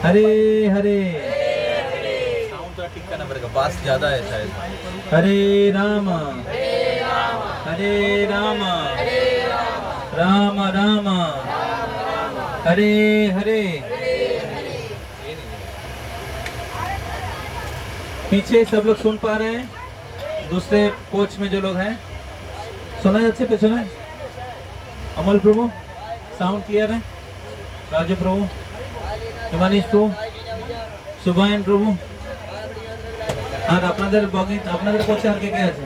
Hare Hare sound थोड़ा ठीक करना पड़ेगा, बास ज्यादा है शायद। हरे राम राम राम हरे हरे। पीछे सब लोग सुन पा रहे हैं? दूसरे कोच में जो लोग हैं सुना है? अच्छे पे सुना है? अमल प्रभु साउंड क्लियर है? राजू प्रभु, हिमानीश प्रभु, सुभायन प्रभु আর আপনাদের ব্লগিং আপনাদের কোচে আর কে কে আছে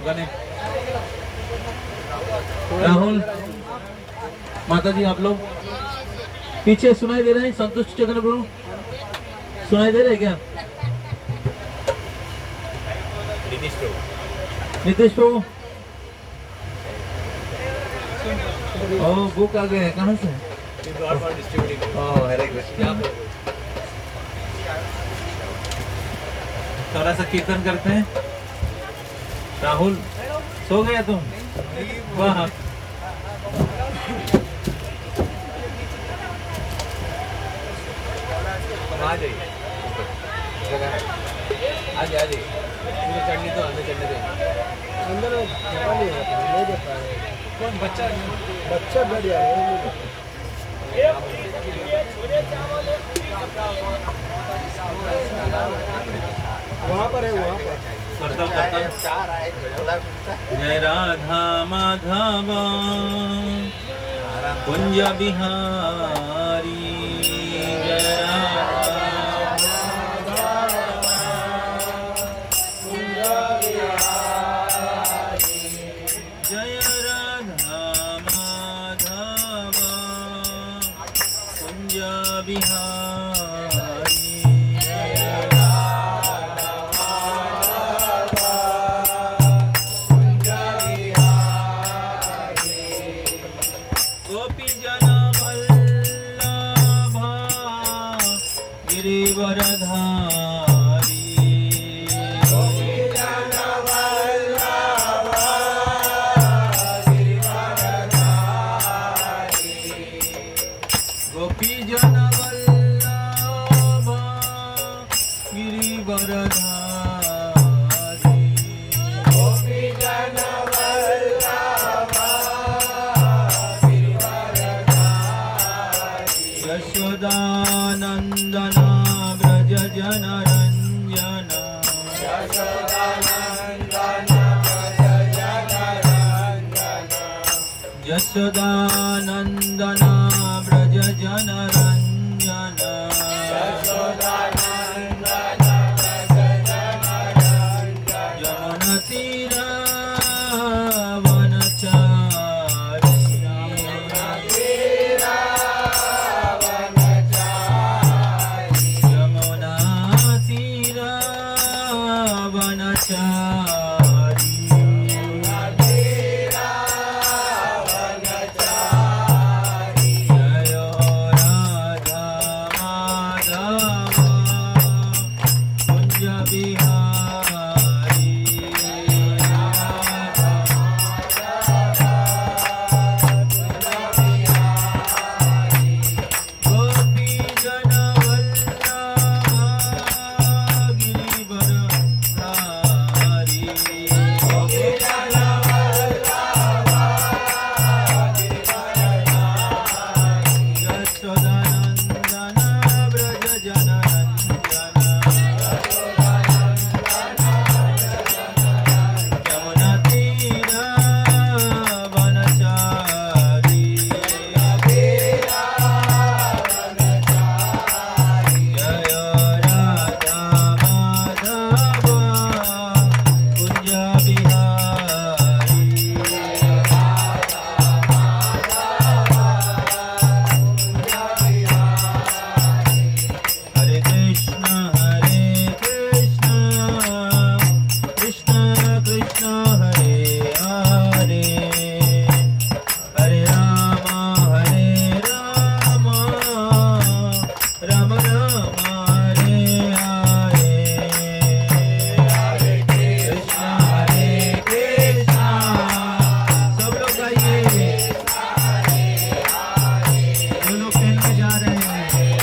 ওখানে? राहुल माता जी आप लोग पीछे सुनाई दे रहे हैं? संतुष्ट चैतन्य प्रभु सुनाई दे रहे हैं क्या? नीतीश प्रभु ओ बुक आ गए कहाँ से? हरे कृष्ण। थोड़ा सा कीर्तन करते हैं। राहुल सो गया तुम? वाह आ जाइए, आ जाइए, चढ़नी तो हमें चढ़ने देंगे अंदर। कौन बच्चा बढ़िया है वहाँ पर है, वहाँ पर जय राधा माधव कुंज बिहारी जय जय राधा माधव कुंज बिहारी गोपी जन वल्लभ गिरिवरधारी गोपी जन वल्लभ गिरिवरधारी गोपी जन यशोदानंदन व्रज जनरंजन यशोदानंदन व्रज जनरंजन यमुना तीरा वनचारी यमुना तीरा वनचारी जय राधा माधव कुंज बिहारी गोपी जन वल्लभ गिरिवरधारी यशोदानंदन व्रज जनरंजन यमुना तीरा वनचारी जय राधा माधव कुंज बिहारी हरे कृष्ण कृष्ण कृष्ण हरे हरे हरे राम राम राम हरे हरे हरे कृष्ण सब लोग गाइए। जो लोग ट्रेन में जा रहे हैं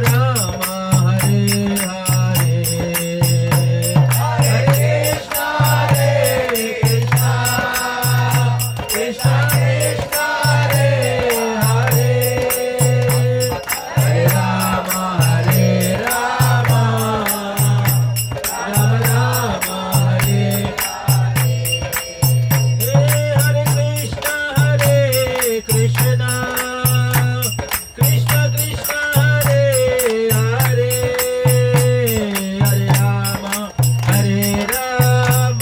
राम हरे हरे हरे कृष्णा कृष्णा कृष्णा हरे हरे हरे राम राम राम हरे हरे कृष्णा कृष्णा कृष्णा हरे हरे हरे राम राम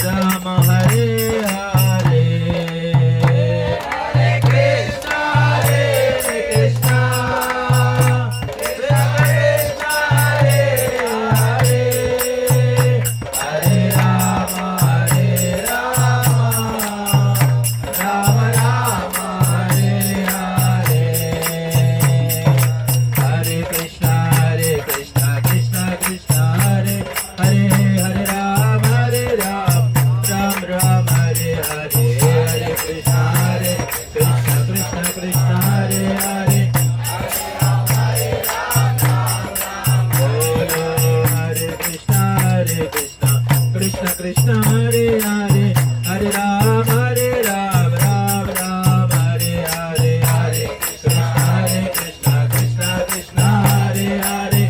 राम हरे हरे हरे कृष्णा कृष्णा कृष्णा हरे हरे हरे राम राम राम हरे हरे हरे कृष्णा कृष्णा कृष्णा हरे हरे हरे राम राम राम हरे हरे हरे कृष्णा कृष्णा कृष्णा हरे हरे बोलो हरे कृष्णा कृष्णा कृष्णा हरे हरे हरे राम राम राम हरे हरे हरे कृष्णा कृष्णा कृष्णा हरे हरे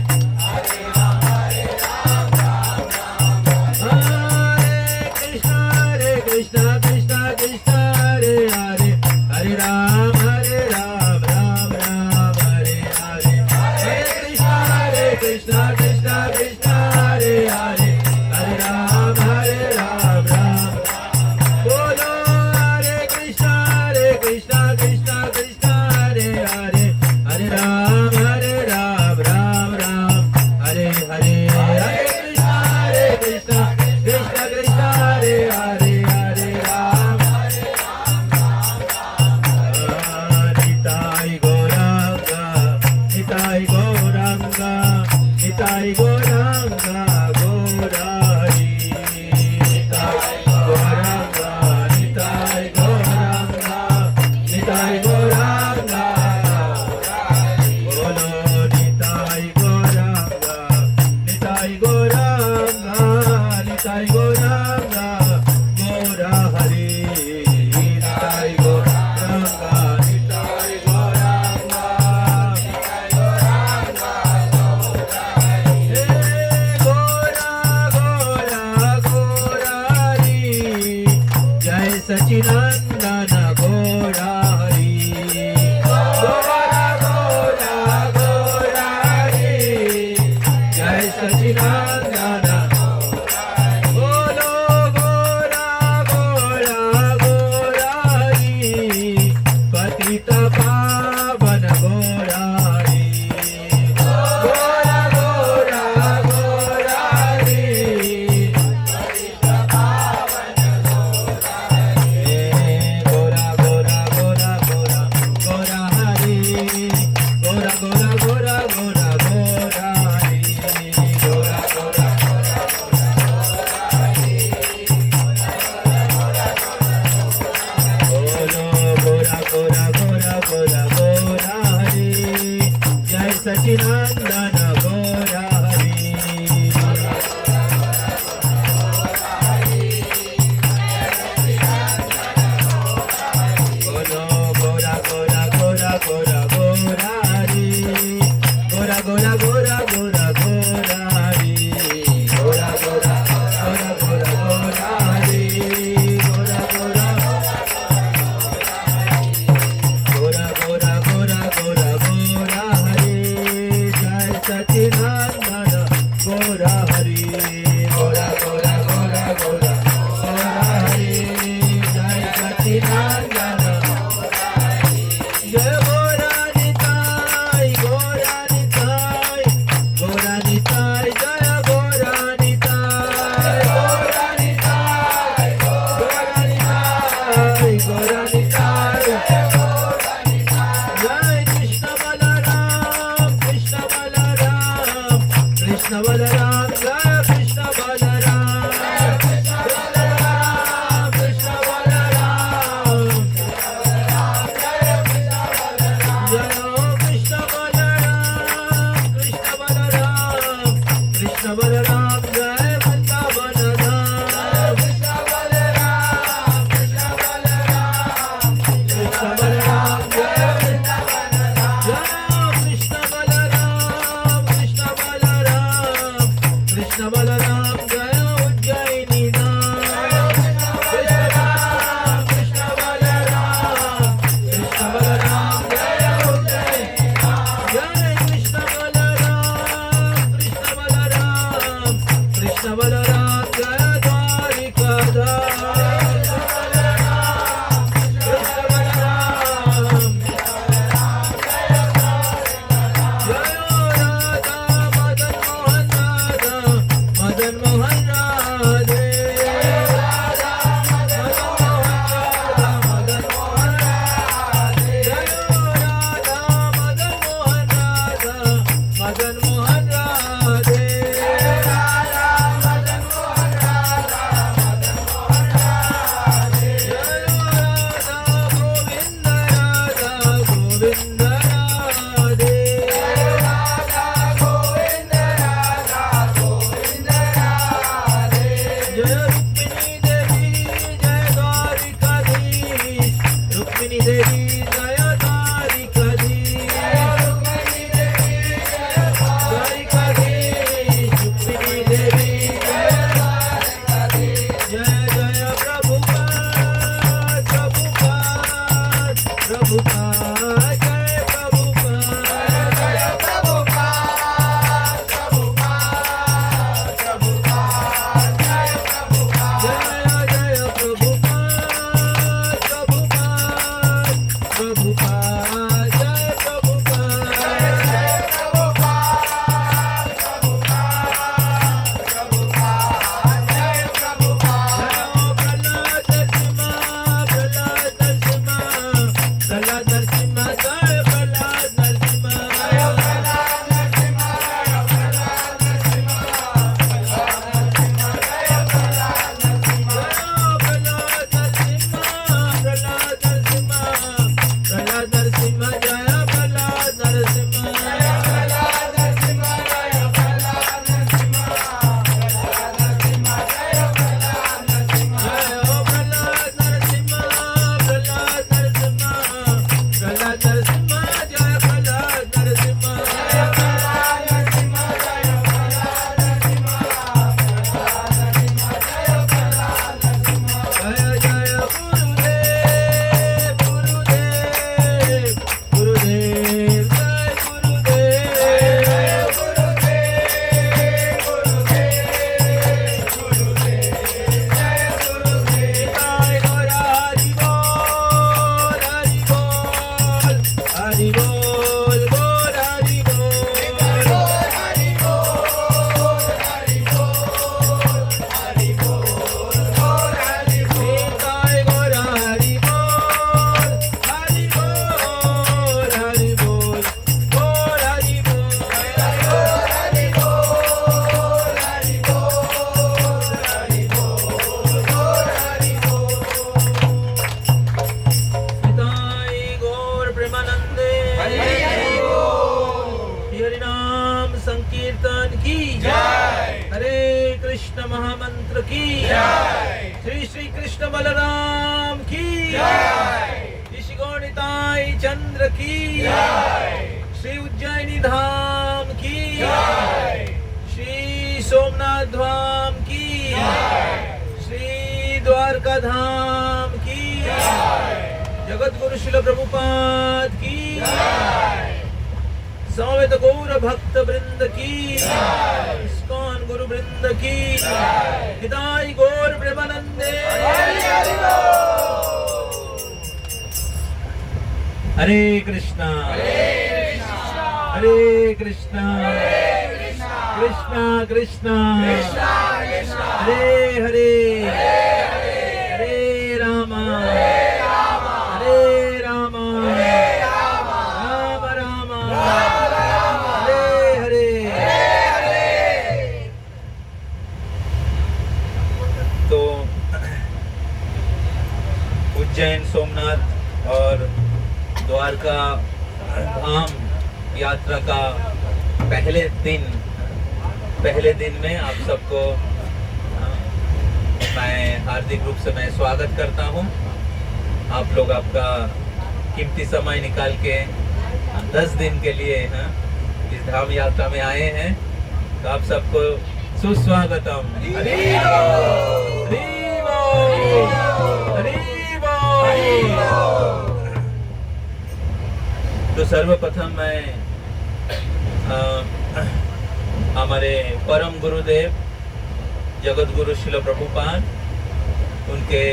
हरे कृष्णा कृष्णा कृष्णा हरे हरे हरे राम राम हरे हरे हरे कृष्णा कृष्णा कृष्णा हरे हरे हरे राम राम बोलो हरे कृष्णा कृष्णा कृष्णा हरे हरे हरे राम राम हरे हरे हरे कृष्णा कृष्णा कृष्णा हरे हरे हरे राम निताई गौरांगा निताई गौरांगा निताई गौरांगा गौरारी निताई गौरांगा निताई गौरांगा निताई गौरांगा बोलो निताई गौरांगा निताई गौरांगा निताई गौरांगा गौरा हरि निताई गौरांगा निताई गौरांगा हे गौरा गौरा गौरारी जय सचिनंदन गौरा हरि गौरा गौरा गौरारी जय सचिनंदन बोलो गौरा गौरा गौरारी पतित पावन गौरारी गौरा गौरा गौरारी गौरा गौरा गौरा गौरा गौरा हरि गौरा गौरा गौरा गौरा गौरा हरि गौरा गौरा बोलो गौरा गौरा गौरा गौरा गौरा हरि जय सचिनंदन गौरा हरि बोलो गौरा गौरा गौरा गौरा गौरा हरि गौरा गौरा गौरा गौरा गौरा हरि गौरा गौरा गौरा गौरा गौरा हरि गौरा गौरा गौरा गौरा गौरा गौरा गौरा हरि जय सचिनंदन गौरा हरि गौरा गौरा गौरा गौरा गौरा हरि जय सचिनंदन जय गौरा निताई गौरा निताई गौरा निताई जय गौरा निताई गौरा निताई गौरा निताई गौरा निताई जय कृष्ण बलराम कृष्ण बलराम कृष्ण बलराम जय कृष्ण बलराम कृष्ण बलराम कृष्ण बलराम जय कृष्ण महामंत्र की जय। श्री श्री कृष्ण बलराम की जय। श्री गौनिताई चंद्र की जय। श्री उज्जैनी धाम की जय। श्री सोमनाथ धाम की जय। श्री द्वारका धाम की जय। जगत गुरु शिल प्रभुपाद की जय। समवेत गौर भक्त वृंद की जय। इस्कॉन गुरु वृंद की जय। हिदाई गौर प्रेमानंदे। हरे कृष्णा हरे कृष्णा कृष्णा कृष्णा हरे हरे हरे रामा हरे रामा राम राम हरे हरे। तो उज्जैन सोमनाथ और द्वारका धाम यात्रा का पहले दिन में आप सबको मैं हार्दिक रूप से मैं स्वागत करता हूं। आप लोग आपका कीमती समय निकाल के 10 दिन के लिए इस धाम यात्रा में आए हैं, तो आप सबको सुस्वागतम। हरि बोल, हरि बोल, हरि बोल। तो सर्वप्रथम मैं हमारे परम गुरुदेव जगत गुरु शिल प्रभुपाद उनके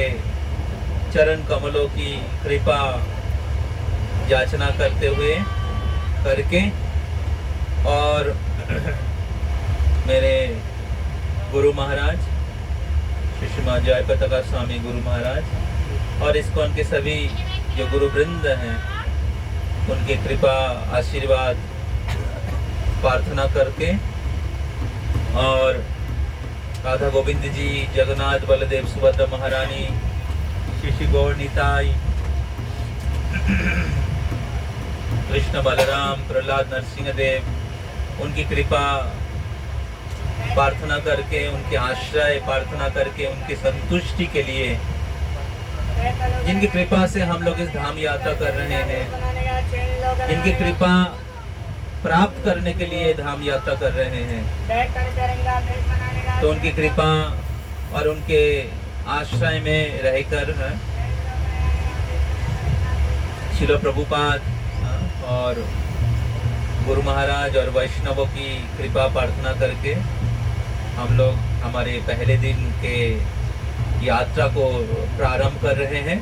चरण कमलों की कृपा याचना करके और मेरे गुरु महाराज सुषमा जय पताका स्वामी गुरु महाराज और इस्कॉन के सभी जो गुरु वृंद हैं उनकी कृपा आशीर्वाद प्रार्थना करके और राधा गोविंद जी, जगन्नाथ बलदेव सुभद्रा महारानी, श्री गौर निताई, कृष्ण बलराम, प्रहलाद नरसिंह देव, उनकी कृपा प्रार्थना करके, उनके आश्रय प्रार्थना करके, उनकी संतुष्टि के लिए, जिनकी कृपा से हम लोग इस धाम यात्रा कर रहे हैं, जिनकी कृपा प्राप्त करने के लिए धाम यात्रा कर रहे हैं, तो उनकी कृपा और उनके आश्रय में रहकर शिल प्रभुपाद और गुरु महाराज और वैष्णवों की कृपा प्रार्थना करके हम लोग हमारे पहले दिन के यात्रा को प्रारंभ कर रहे हैं।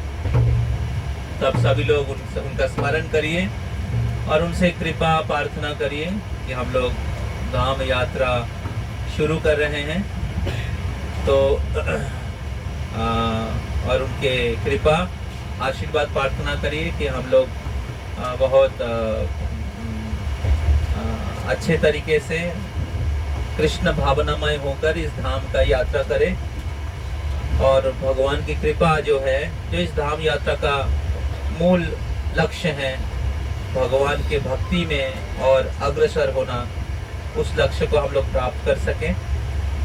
तब सभी लोग उनका स्मरण करिए और उनसे कृपा प्रार्थना करिए कि हम लोग धाम यात्रा शुरू कर रहे हैं। तो और उनके कृपा आशीर्वाद प्रार्थना करिए कि हम लोग बहुत अच्छे तरीके से कृष्ण भावनामय होकर इस धाम का यात्रा करें और भगवान की कृपा जो है, जो इस धाम यात्रा का मूल लक्ष्य है, भगवान के भक्ति में और अग्रसर होना, उस लक्ष्य को हम लोग प्राप्त कर सकें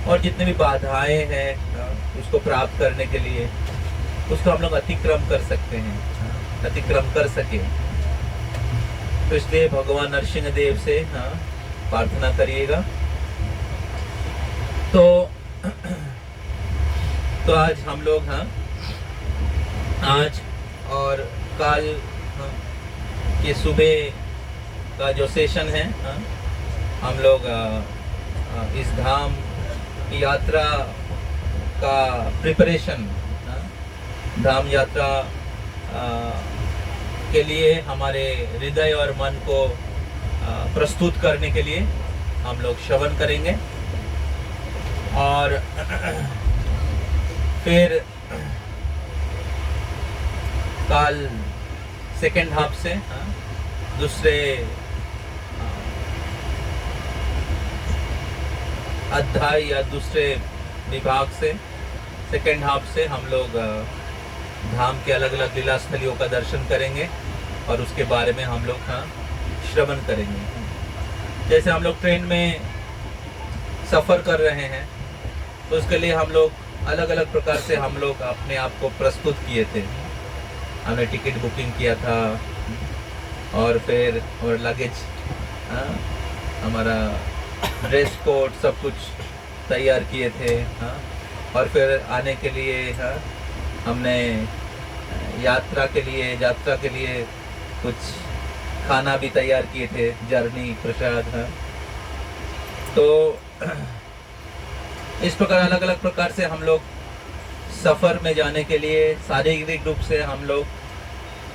और जितने भी बाधाएं हैं उसको प्राप्त करने के लिए उसको हम लोग अतिक्रम कर सकते हैं, अतिक्रम कर सकें। तो इसलिए भगवान नरसिंह देव से प्रार्थना करिएगा। तो आज हम लोग आज और कल ये सुबह का जो सेशन है, हम लोग इस धाम यात्रा का प्रिपरेशन, धाम यात्रा के लिए हमारे हृदय और मन को प्रस्तुत करने के लिए हम लोग श्रवण करेंगे और फिर कल सेकेंड हाफ से दूसरे अध्याय या दूसरे विभाग से सेकेंड हाफ से हम लोग धाम के अलग अलग लीला स्थलियों का दर्शन करेंगे और उसके बारे में हम लोग श्रवण करेंगे। जैसे हम लोग ट्रेन में सफ़र कर रहे हैं तो उसके लिए हम लोग अलग अलग प्रकार से हम लोग अपने आप को प्रस्तुत किए थे। हमने टिकट बुकिंग किया था और फिर हमारा लगेज, हमारा ड्रेस कोड सब कुछ तैयार किए थे। और फिर आने के लिए हमने यात्रा के लिए कुछ खाना भी तैयार किए थे, जर्नी प्रसाद। तो इस प्रकार अलग अलग प्रकार से हम लोग सफ़र में जाने के लिए शारीरिक रूप से हम लोग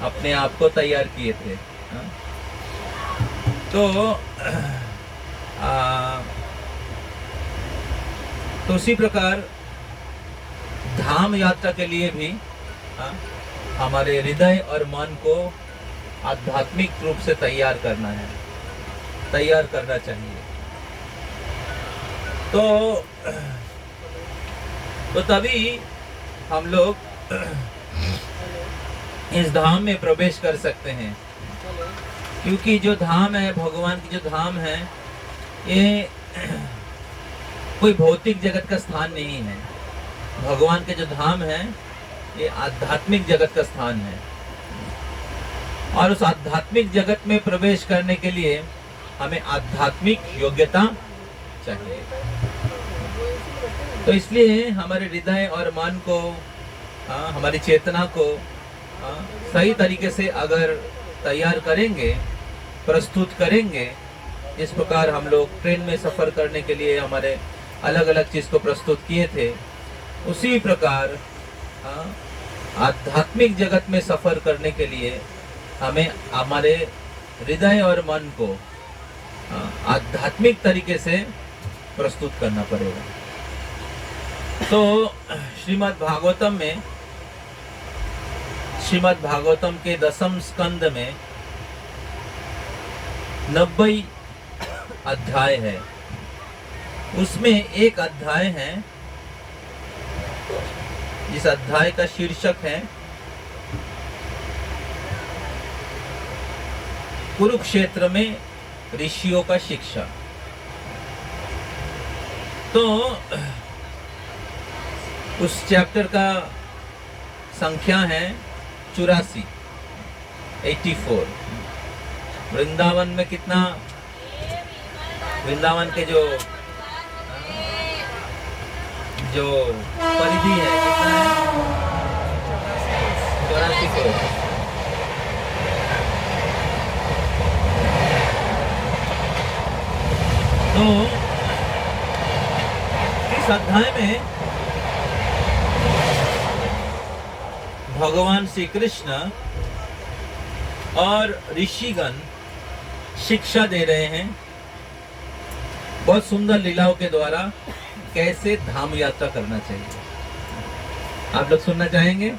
अपने आप को तैयार किए थे। तो उसी प्रकार धाम यात्रा के लिए भी हमारे हृदय और मन को आध्यात्मिक रूप से तैयार करना चाहिए। तो तभी हम लोग इस धाम में प्रवेश कर सकते हैं, क्योंकि जो धाम है, भगवान की जो धाम है, ये कोई भौतिक जगत का स्थान नहीं है। भगवान के जो धाम है ये आध्यात्मिक जगत का स्थान है, और उस आध्यात्मिक जगत में प्रवेश करने के लिए हमें आध्यात्मिक योग्यता चाहिए। तो इसलिए हमारे हृदय और मन को, हमारी चेतना को सही तरीके से अगर तैयार करेंगे, प्रस्तुत करेंगे, इस प्रकार हम लोग ट्रेन में सफ़र करने के लिए हमारे अलग अलग चीज़ को प्रस्तुत किए थे, उसी प्रकार आध्यात्मिक जगत में सफ़र करने के लिए हमें हमारे हृदय और मन को आध्यात्मिक तरीके से प्रस्तुत करना पड़ेगा। तो श्रीमद् भागवतम के 10वें स्कंद में 90 अध्याय है। उसमें एक अध्याय है जिस अध्याय का शीर्षक है कुरुक्षेत्र में ऋषियों का शिक्षा। तो उस चैप्टर का संख्या है 84। वृंदावन में कितना, वृंदावन के जो परिधि है कितना है, 84 करोड़। तो इस अध्याय में भगवान श्री कृष्ण और ऋषिगण शिक्षा दे रहे हैं, बहुत सुंदर लीलाओं के द्वारा कैसे धाम यात्रा करना चाहिए। आप लोग सुनना चाहेंगे?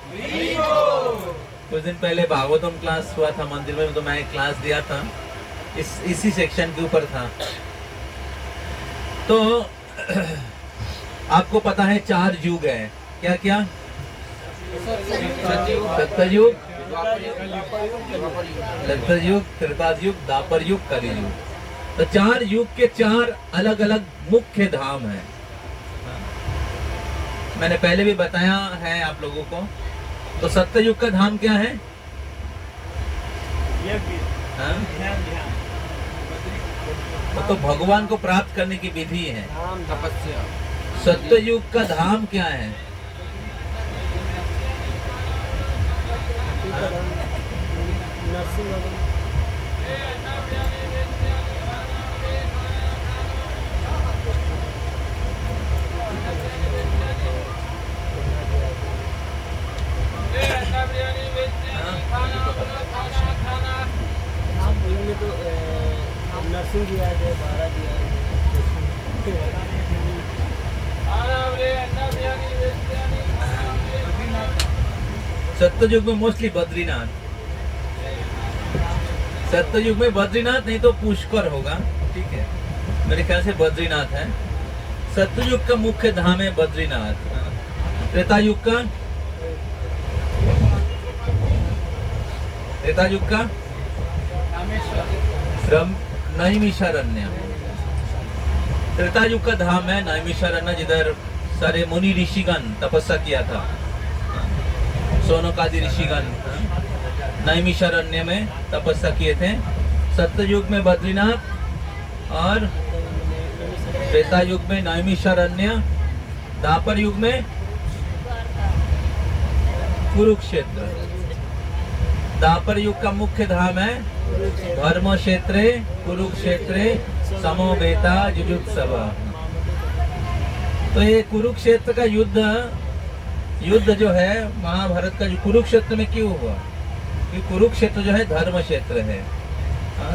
कुछ दिन पहले भागवतम क्लास हुआ था मंदिर में, तो मैं क्लास दिया था, इसी सेक्शन के ऊपर था। तो आपको पता है 4 युग है, क्या क्या? सत्ययुग, त्रेतायुग, द्वापर युग, कलियुग। तो 4 युग के 4 अलग अलग मुख्य धाम हैं। मैंने पहले भी बताया है आप लोगों को। तो सत्ययुग का धाम क्या है? तो भगवान को प्राप्त करने की विधि है, तपस्या। सत्ययुग का धाम क्या है? नर्सिंग दिया है, 12 दिया है। सत्ययुग में मोस्टली बद्रीनाथ, सत्ययुग में बद्रीनाथ नहीं तो पुष्कर होगा, ठीक है, मेरे ख्याल से बद्रीनाथ है। सत्ययुग का मुख्य धाम है बद्रीनाथ। त्रेतायुग का, त्रेतायुग का नैमिषारण्य। त्रेतायुग का धाम है नैमिषारण्य, जिधर सारे मुनि ऋषिगण तपस्या किया था। सोनकादि ऋषिगण नैमिषारण्य में तपस्या किए थे। सत्ययुग में बद्रीनाथ और त्रेता युग में नैमिषारण्य, द्वापर युग में कुरुक्षेत्र। द्वापर युग का मुख्य धाम है धर्म क्षेत्रे कुरुक्षेत्रे समोवेता जुजुत्सव। तो ये कुरुक्षेत्र का युद्ध जो है महाभारत का, जो कुरुक्षेत्र में क्यों हुआ? कि कुरुक्षेत्र जो है धर्म क्षेत्र है।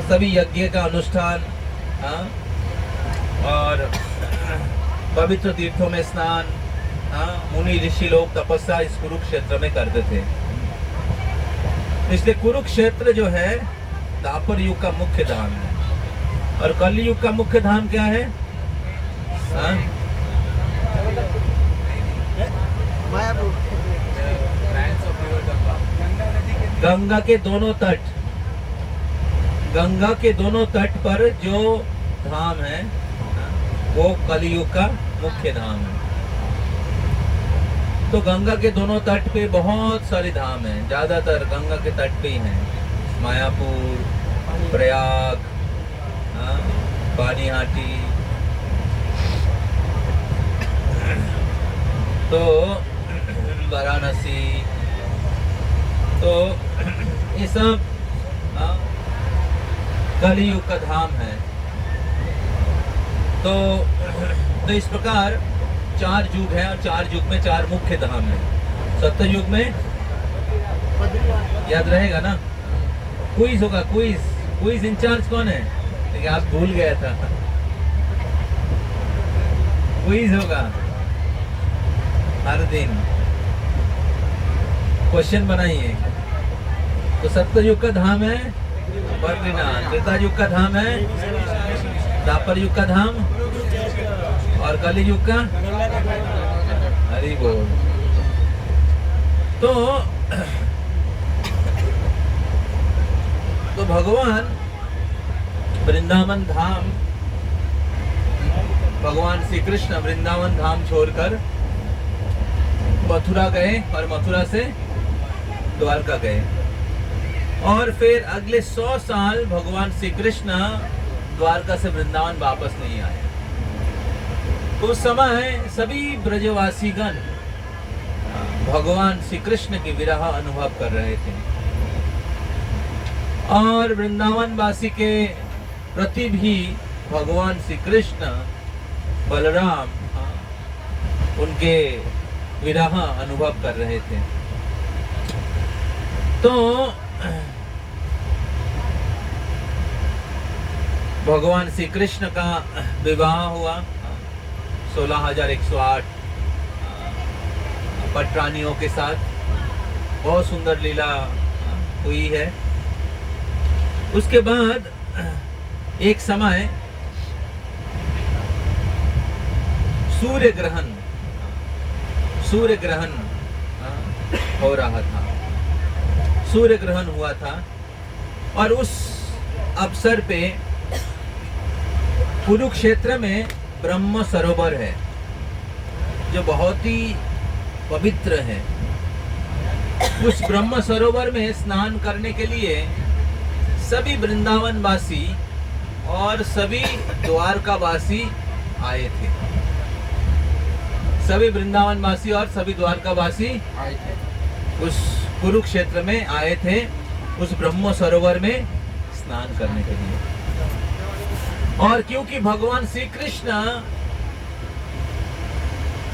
सभी यज्ञ का अनुष्ठान और पवित्र तीर्थों में स्नान, मुनि ऋषि लोग तपस्या इस कुरुक्षेत्र में करते थे। इसलिए कुरुक्षेत्र जो है द्वापर युग का मुख्य धाम है। और कलि युग का मुख्य धाम क्या है? गंगा के दोनों तट, गंगा के दोनों तट पर जो धाम है वो कलियुग का मुख्य धाम है। तो गंगा के दोनों तट पे बहुत सारे धाम हैं, ज्यादातर गंगा के तट पे ही हैं। मायापुर, प्रयाग, पानीहाटी, तो वाराणसी, तो ये सब कलियुग का धाम है। तो इस प्रकार 4 युग है और 4 युग में 4 मुख्य धाम है। सत्ययुग में याद रहेगा ना, क्विज होगा, क्विज इंचार्ज कौन है? लेकिन आप भूल गया था। क्विज होगा हर दिन, क्वेश्चन बनाइए। तो सत्ययुग का धाम है बद्रीनाथ, त्रेता युग का धाम है द्वापर युग का धाम, और कलि युग का हरि बोल। तो भगवान वृंदावन धाम, भगवान श्री कृष्ण वृंदावन धाम छोड़कर मथुरा गए और मथुरा से द्वारका गए। और फिर अगले 100 साल भगवान श्री कृष्ण द्वारका से वृंदावन वापस नहीं आए। उस समय सभी ब्रजवासीगण भगवान श्री कृष्ण की विरह अनुभव कर रहे थे, और वृंदावन वासी के प्रति भी भगवान श्री कृष्ण बलराम उनके विरह अनुभव कर रहे थे। तो भगवान श्री कृष्ण का विवाह हुआ 16,108 पटरानियों के साथ। बहुत सुंदर लीला हुई है। उसके बाद एक समय सूर्य ग्रहण हो रहा था, सूर्य ग्रहण हुआ था, और उस अवसर पे कुरुक्षेत्र में ब्रह्म सरोवर है जो बहुत ही पवित्र है। उस ब्रह्म सरोवर में स्नान करने के लिए सभी वृंदावन वासी और सभी द्वारका वासी आए थे। सभी वृंदावन वासी और सभी द्वारका वासी उस कुरुक्षेत्र में आए थे उस ब्रह्म सरोवर में स्नान करने के लिए। और क्योंकि भगवान श्री कृष्ण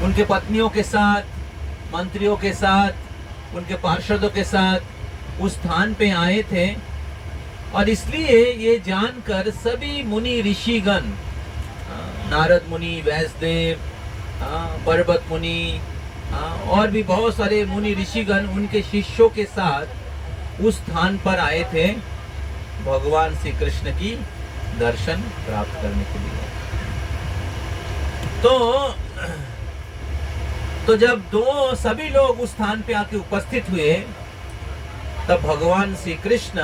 उनके पत्नियों के साथ, मंत्रियों के साथ, उनके पार्षदों के साथ उस स्थान पे आए थे, और इसलिए ये जानकर सभी मुनि ऋषिगण, नारद मुनि, व्यासदेव, पर्वत मुनि, और भी बहुत सारे मुनि ऋषिगण उनके शिष्यों के साथ उस स्थान पर आए थे भगवान श्री कृष्ण की दर्शन प्राप्त करने के लिए। तो जब सभी लोग उस स्थान पे आके उपस्थित हुए, तब भगवान श्री कृष्ण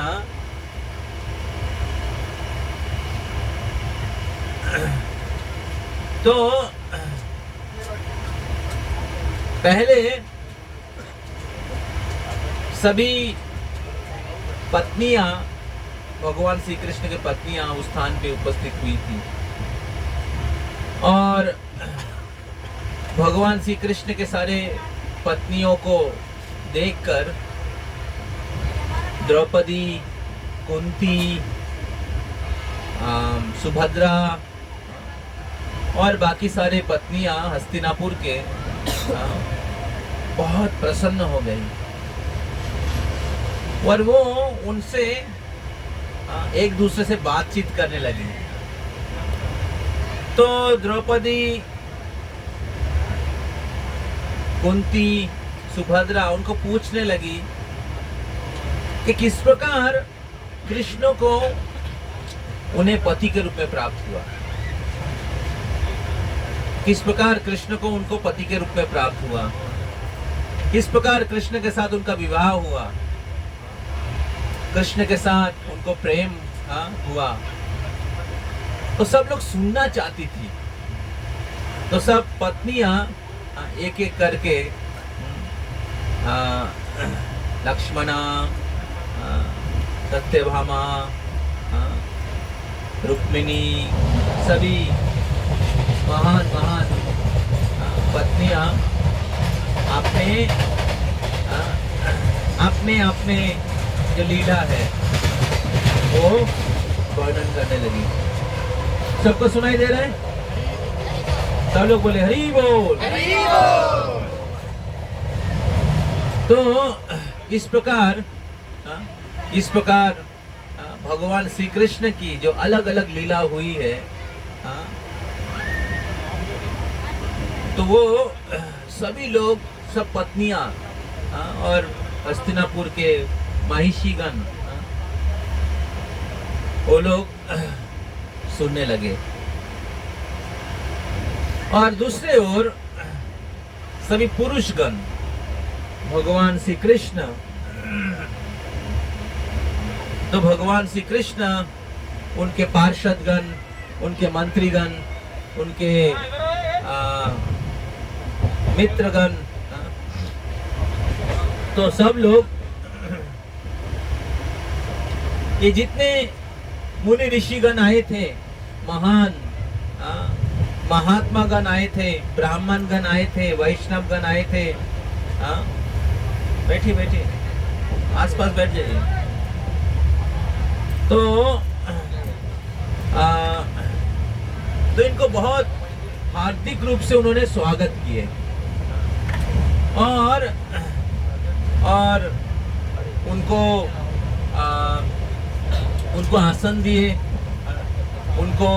पहले सभी पत्नियां, भगवान श्री कृष्ण की पत्नियां उस स्थान पे उपस्थित हुई थी और भगवान श्री कृष्ण के सारे पत्नियों को देखकर द्रौपदी, कुंती, सुभद्रा और बाकी सारे पत्नियां हस्तिनापुर के बहुत प्रसन्न हो गई और वो उनसे एक दूसरे से बातचीत करने लगी। तो द्रौपदी, कुंती, सुभद्रा उनको पूछने लगी कि किस प्रकार कृष्ण को उन्हें पति के रूप में प्राप्त हुआ, किस प्रकार कृष्ण को उनको पति के रूप में प्राप्त हुआ, किस प्रकार कृष्ण के साथ उनका विवाह हुआ, कृष्ण के साथ उनको प्रेम हुआ। तो सब लोग सुनना चाहती थी। तो सब पत्नियां एक एक करके लक्ष्मणा, सत्यभामा, रुक्मिणी, सभी महान महान पत्नियां अपने अपने जो लीला है वो वर्णन करने लगी। सबको सुनाई दे रहा है? सब लोग बोले हरि बोल। तो इस प्रकार भगवान श्री कृष्ण की जो अलग अलग लीला हुई है, तो वो सभी लोग, सब पत्नियां और हस्तिनापुर के महिषीगण वो लोग सुनने लगे। और दूसरे ओर सभी पुरुषगण, भगवान श्री कृष्ण, तो भगवान श्री कृष्ण, उनके पार्षदगण, उनके मंत्रीगण, उनके मित्रगण, तो सब लोग, ये जितने मुनि ऋषिगण आए थे, महान महात्मा गण आए थे, ब्राह्मण गण आए थे, वैष्णव गण आए थे, बैठिए बैठिए, आसपास बैठ जाइए। तो इनको बहुत हार्दिक रूप से उन्होंने स्वागत किए और उनको आसन दिए, उनको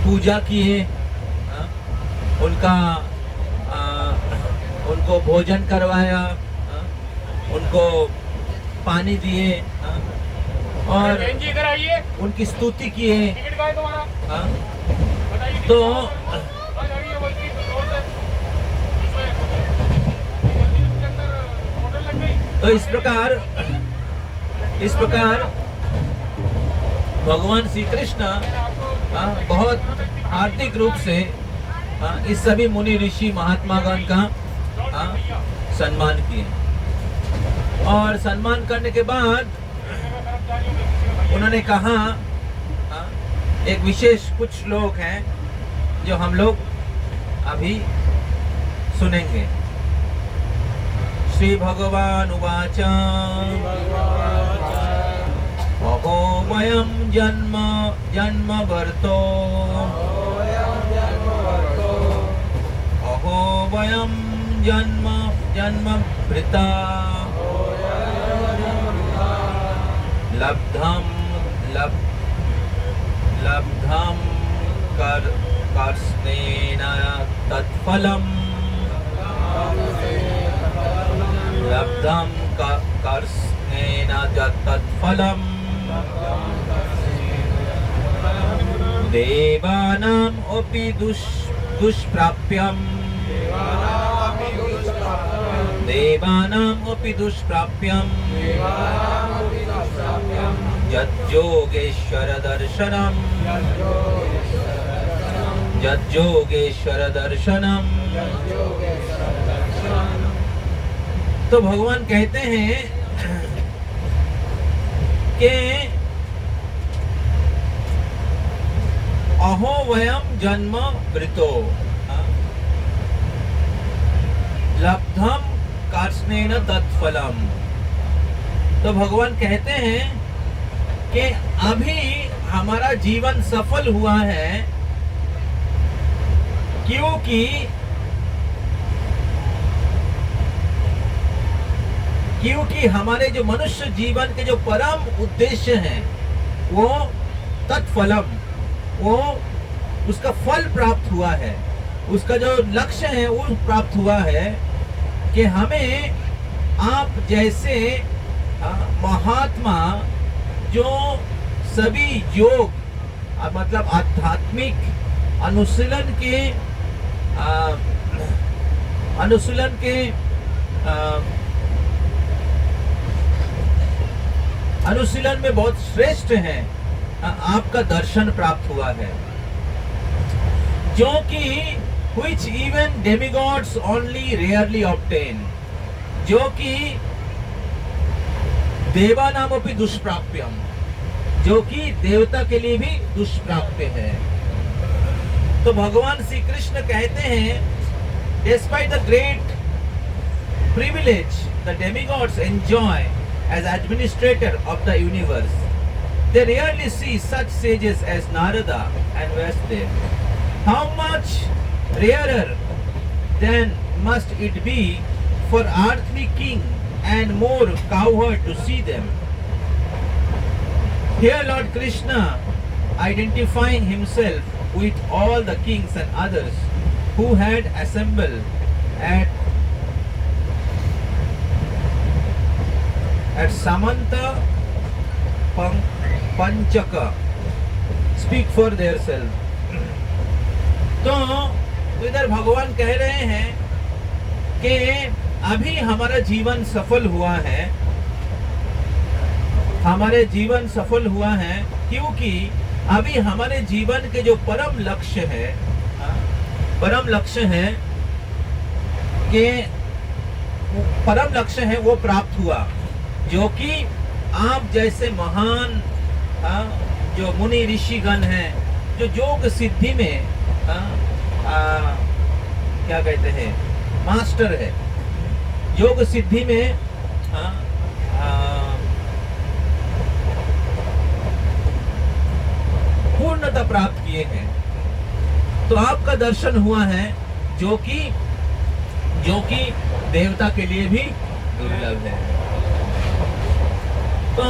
पूजा किए, उनको भोजन करवाया, उनको पानी दिए और उनकी स्तुति किए। तो इस प्रकार भगवान श्री कृष्ण बहुत हार्दिक रूप से इस सभी मुनि ऋषि महात्मागण का सम्मान किए और सम्मान करने के बाद उन्होंने कहा, एक विशेष कुछ लोग हैं जो हम लोग अभी सुनेंगे। श्री भगवान उवाच अहो वयं जन्म वर्तो अहो वयं जन्म भृता लब्धं कर्ष्णेन तत्फलम् लब्धं कर्ष्णेन तत्फलम् देवानाम् अपि दुष्प्राप्यम् यज्जोगेश्वर दर्शनम, यज्जोगेश्वर दर्शनम। तो भगवान कहते हैं कि अहो वयम जन्म वृतो लब्धम कार्ष्णेन तत्फलम। तो भगवान कहते हैं कि अभी हमारा जीवन सफल हुआ है, क्योंकि हमारे जो मनुष्य जीवन के जो परम उद्देश्य हैं वो तत्फलम, वो उसका फल प्राप्त हुआ है, उसका जो लक्ष्य है वो प्राप्त हुआ है कि हमें आप जैसे महात्मा जो सभी योग मतलब आध्यात्मिक अनुशीलन में बहुत श्रेष्ठ हैं, आपका दर्शन प्राप्त हुआ है, जो कि which even demigods only rarely obtain, जो कि देवानामपि दुष्प्राप्यम, जो कि देवता के लिए भी दुष्प्राप्य है। तो भगवान श्री कृष्ण कहते हैं, despite the great privilege the demigods enjoy as administrator of the universe, they rarely see such sages as Narada and Vasudev. How much rarer then must it be for earthly king and more cowherd to see them. Here Lord Krishna, identifying himself with all the kings and others who had assembled at Samanta Panchaka, speak for their self. तो इधर भगवान कह रहे हैं कि अभी हमारा जीवन सफल हुआ है, हमारे जीवन सफल हुआ है क्योंकि अभी हमारे जीवन के जो परम लक्ष्य है वो प्राप्त हुआ, जो कि आप जैसे महान जो मुनि ऋषिगण हैं, जो योग सिद्धि में क्या कहते हैं मास्टर है, योग सिद्धि में पूर्णता प्राप्त किए हैं। तो आपका दर्शन हुआ है जो कि देवता के लिए भी दुर्लभ है। तो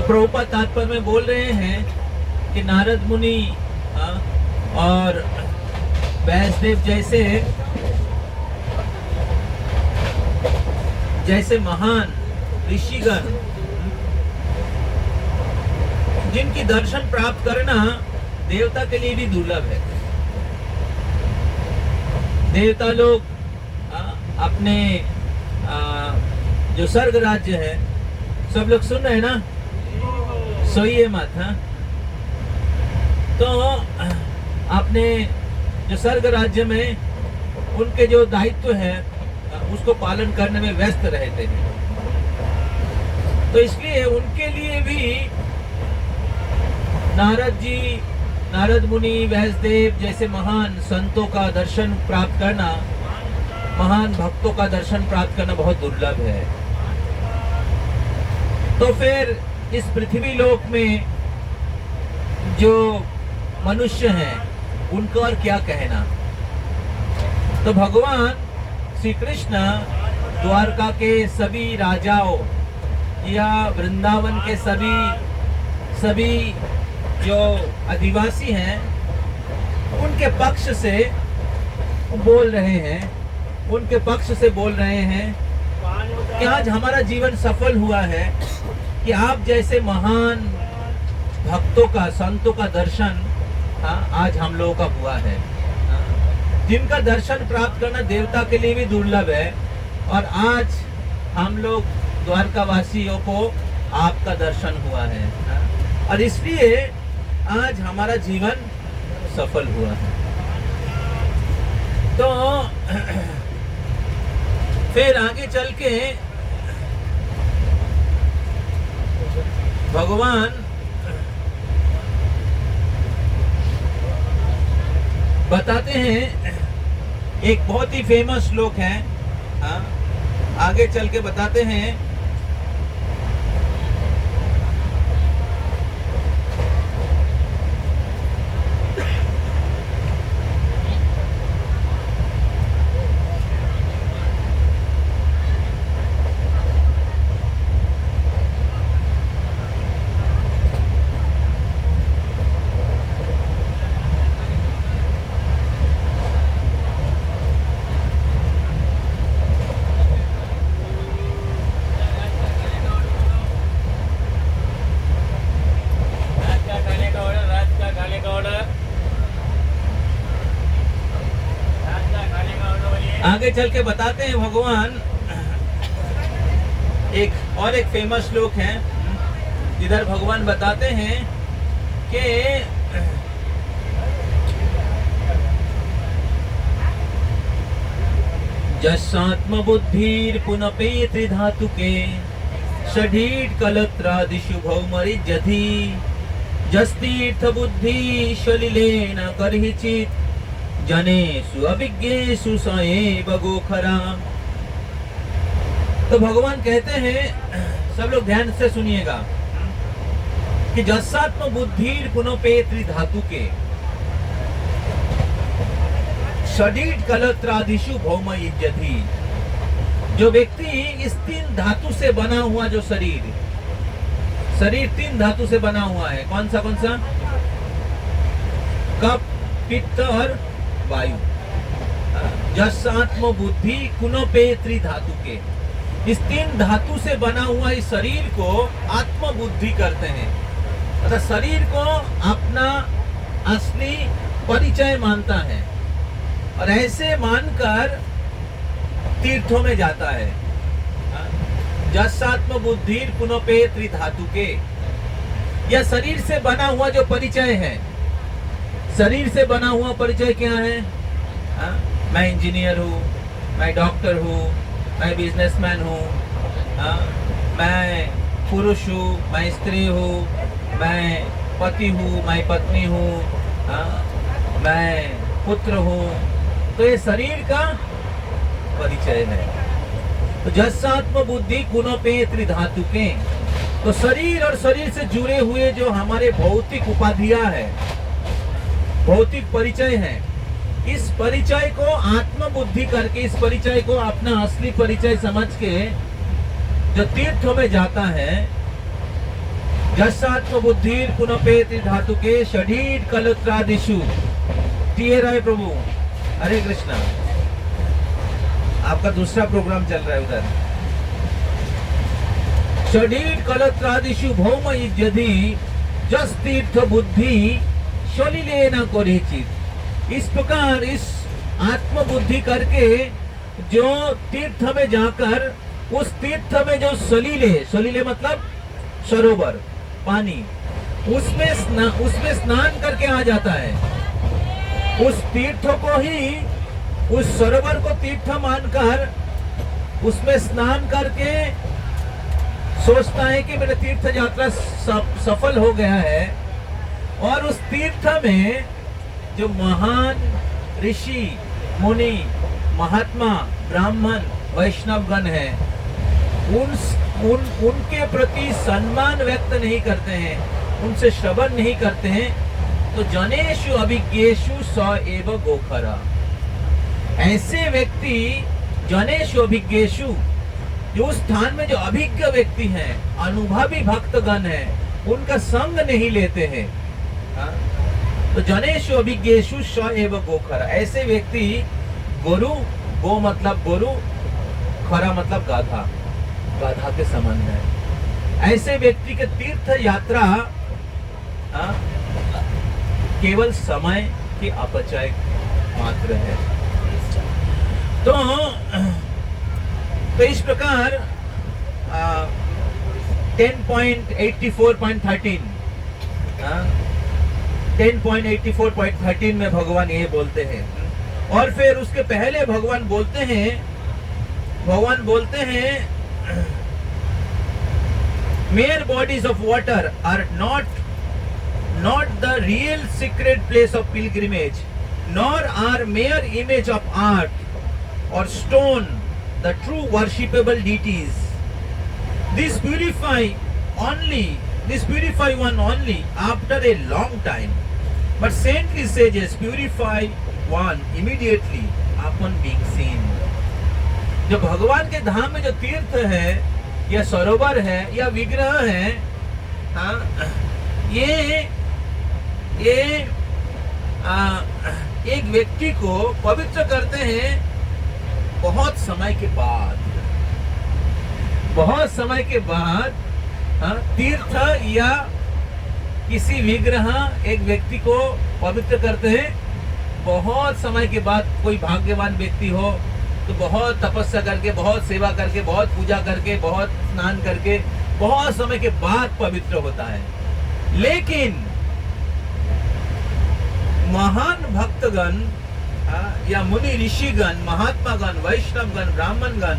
प्रभुपाद तात्पर्य में बोल रहे हैं कि नारद मुनि और व्यासदेव जैसे महान ऋषिगण, जिनकी दर्शन प्राप्त करना देवता के लिए भी दुर्लभ है। देवता लोग अपने जो स्वर्ग राज्य है, सब लोग सुन रहे हैं ना, सोइए मत। तो अपने जो स्वर्ग राज्य में उनके जो दायित्व है उसको पालन करने में व्यस्त रहते हैं। तो इसलिए उनके लिए भी नारद मुनि, व्यासदेव जैसे महान संतों का दर्शन प्राप्त करना, महान भक्तों का दर्शन प्राप्त करना बहुत दुर्लभ है। तो फिर इस पृथ्वी लोक में जो मनुष्य हैं उनको और क्या कहना। तो भगवान श्री कृष्ण द्वारका के सभी राजाओं या वृंदावन के सभी जो आदिवासी हैं उनके पक्ष से बोल रहे हैं उनके पक्ष से बोल रहे हैं कि आज हमारा जीवन सफल हुआ है कि आप जैसे महान भक्तों का, संतों का दर्शन आज हम लोगों का हुआ है, जिनका दर्शन प्राप्त करना देवता के लिए भी दुर्लभ है। और आज हम लोग द्वारकावासियों को आपका दर्शन हुआ है, और इसलिए आज हमारा जीवन सफल हुआ है। तो फिर आगे चल के भगवान बताते हैं, एक बहुत ही फेमस श्लोक है, आगे चल के बताते हैं। आगे चल के बताते हैं भगवान, एक फेमस श्लोक है जिधर भगवान बताते हैं कि जस्सात्म बुद्धिर पुनपे त्रिधातुके षडीट कलत्रादिषु भौमरि जधि जस्तीर्थ बुद्धि शलिलेन करहिचित जनेषु अभिज्ञेषु स एव गोखरा। तो भगवान कहते हैं, सब लोग ध्यान से सुनिएगा, कि जस्सात्म बुद्धिर पुनपे त्रिधातुके षडीट कलत्रादिषु भौमयि जधि। जो व्यक्ति इस 3 धातु से बना हुआ जो शरीर 3 धातु से बना हुआ है, कौन सा कफ, पित्त और वायु। जस्सात्म बुद्धि कुनोपे त्रिधातु के, इस 3 धातु से बना हुआ इस शरीर को आत्म बुद्धि करते हैं, अर्थात शरीर को अपना असली परिचय मानता है, और ऐसे मानकर तीर्थों में जाता है। जस्सात्म बुद्धि कुनोपे त्रिधातु के, यह शरीर से बना हुआ जो परिचय है, शरीर से बना हुआ परिचय क्या है? मैं इंजीनियर हूँ, मैं डॉक्टर हूँ, मैं बिजनेसमैन हूँ, मैं पुरुष हूँ, मैं स्त्री हूँ, मैं पति हूँ, मैं पत्नी हूँ, मैं पुत्र हूँ। तो ये शरीर का परिचय है। तो जस्सात्म बुद्धि कुनोपे त्रिधातु के, तो शरीर और शरीर से जुड़े हुए जो हमारे भौतिक उपाधियां है, भौतिक परिचय है, इस परिचय को आत्म बुद्धि करके, इस परिचय को अपना असली परिचय समझ के जो तीर्थों में जाता है, जस्सात्म बुद्धि पुनपे त्रिधातु के षडीट कलत्रादिषु। राय प्रभु, हरे कृष्णा। आपका दूसरा प्रोग्राम चल रहा है उधर। षडीट कलत्रादिषु भौम यदि जस तीर्थ बुद्धि शलिलेन करिचित। इस प्रकार इस आत्म बुद्धि करके जो तीर्थ में जाकर, उस तीर्थ में जो सलीले मतलब सरोवर, पानी, उसमें स्नान करके आ जाता है। उस तीर्थ को ही, उस सरोवर को तीर्थ मानकर उसमें स्नान करके सोचता है कि मेरा तीर्थ यात्रा सफल हो गया है। और उस तीर्थ में जो महान ऋषि, मुनि, महात्मा, ब्राह्मण, वैष्णवगण है, उनके प्रति सम्मान व्यक्त नहीं करते हैं, उनसे श्रवण नहीं करते हैं, तो जनेषु अभिज्ञेषु स एव गोखरा। ऐसे व्यक्ति जनेषु अभिज्ञेषु, जो उस स्थान में जो अभिज्ञ व्यक्ति हैं, अनुभवी भक्तगण हैं, उनका संग नहीं लेते हैं। तो जनेषु अभिज्ञेषु स एव गोखरा। ऐसे व्यक्ति गोरु गो मतलब गोरु, खरा मतलब गाधा, गाधा के समान है। ऐसे व्यक्ति के तीर्थ यात्रा केवल समय की अपचय मात्र है। तो इस प्रकार 10.84.13 10.84.13 में भगवान ये बोलते हैं। और फिर उसके पहले भगवान बोलते हैं mere bodies of water are not the real secret place of pilgrimage, nor are mere image of art or stone the true worshipable deities. This purify one only after a long time, but saintly sages purify one immediately upon being seen. जो भगवान के धाम में जो तीर्थ है या सरोवर है या विग्रह है, ये एक व्यक्ति को पवित्र करते हैं बहुत समय के बाद। तीर्थ या किसी विग्रह एक व्यक्ति को पवित्र करते हैं बहुत समय के बाद। कोई भाग्यवान व्यक्ति हो तो बहुत तपस्या करके, बहुत सेवा करके, बहुत पूजा करके, बहुत स्नान करके, बहुत समय के बाद पवित्र होता है। लेकिन महान भक्तगण या मुनि ऋषिगण, महात्मागण, वैष्णवगण, ब्राह्मणगण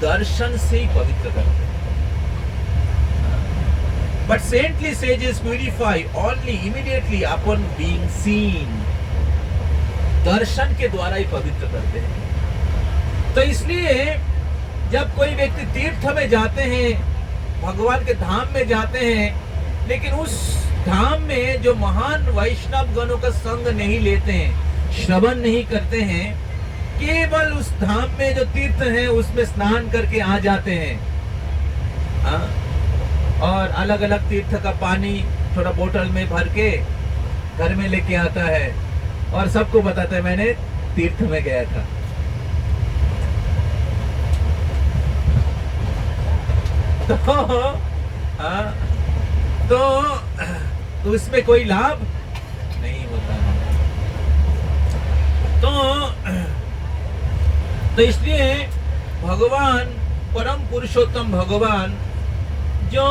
दर्शन से ही पवित्र करते हैं। But saintly sages purify only immediately upon being seen. दर्शन के द्वारा ही पवित्र करते हैं। तो इसलिए जब कोई व्यक्ति तीर्थ में जाते हैं, भगवान के धाम में जाते हैं, लेकिन उस धाम में जो महान वैष्णव गणों का संग नहीं लेते हैं, श्रवण नहीं करते हैं, केवल उस धाम में जो तीर्थ है उसमें स्नान करके आ जाते हैं, और अलग अलग तीर्थ का पानी थोड़ा बोतल में भर के घर में लेके आता है और सबको बताता है मैंने तीर्थ में गया था। तो उसमें कोई लाभ नहीं होता है। तो इसलिए भगवान, परम पुरुषोत्तम भगवान जो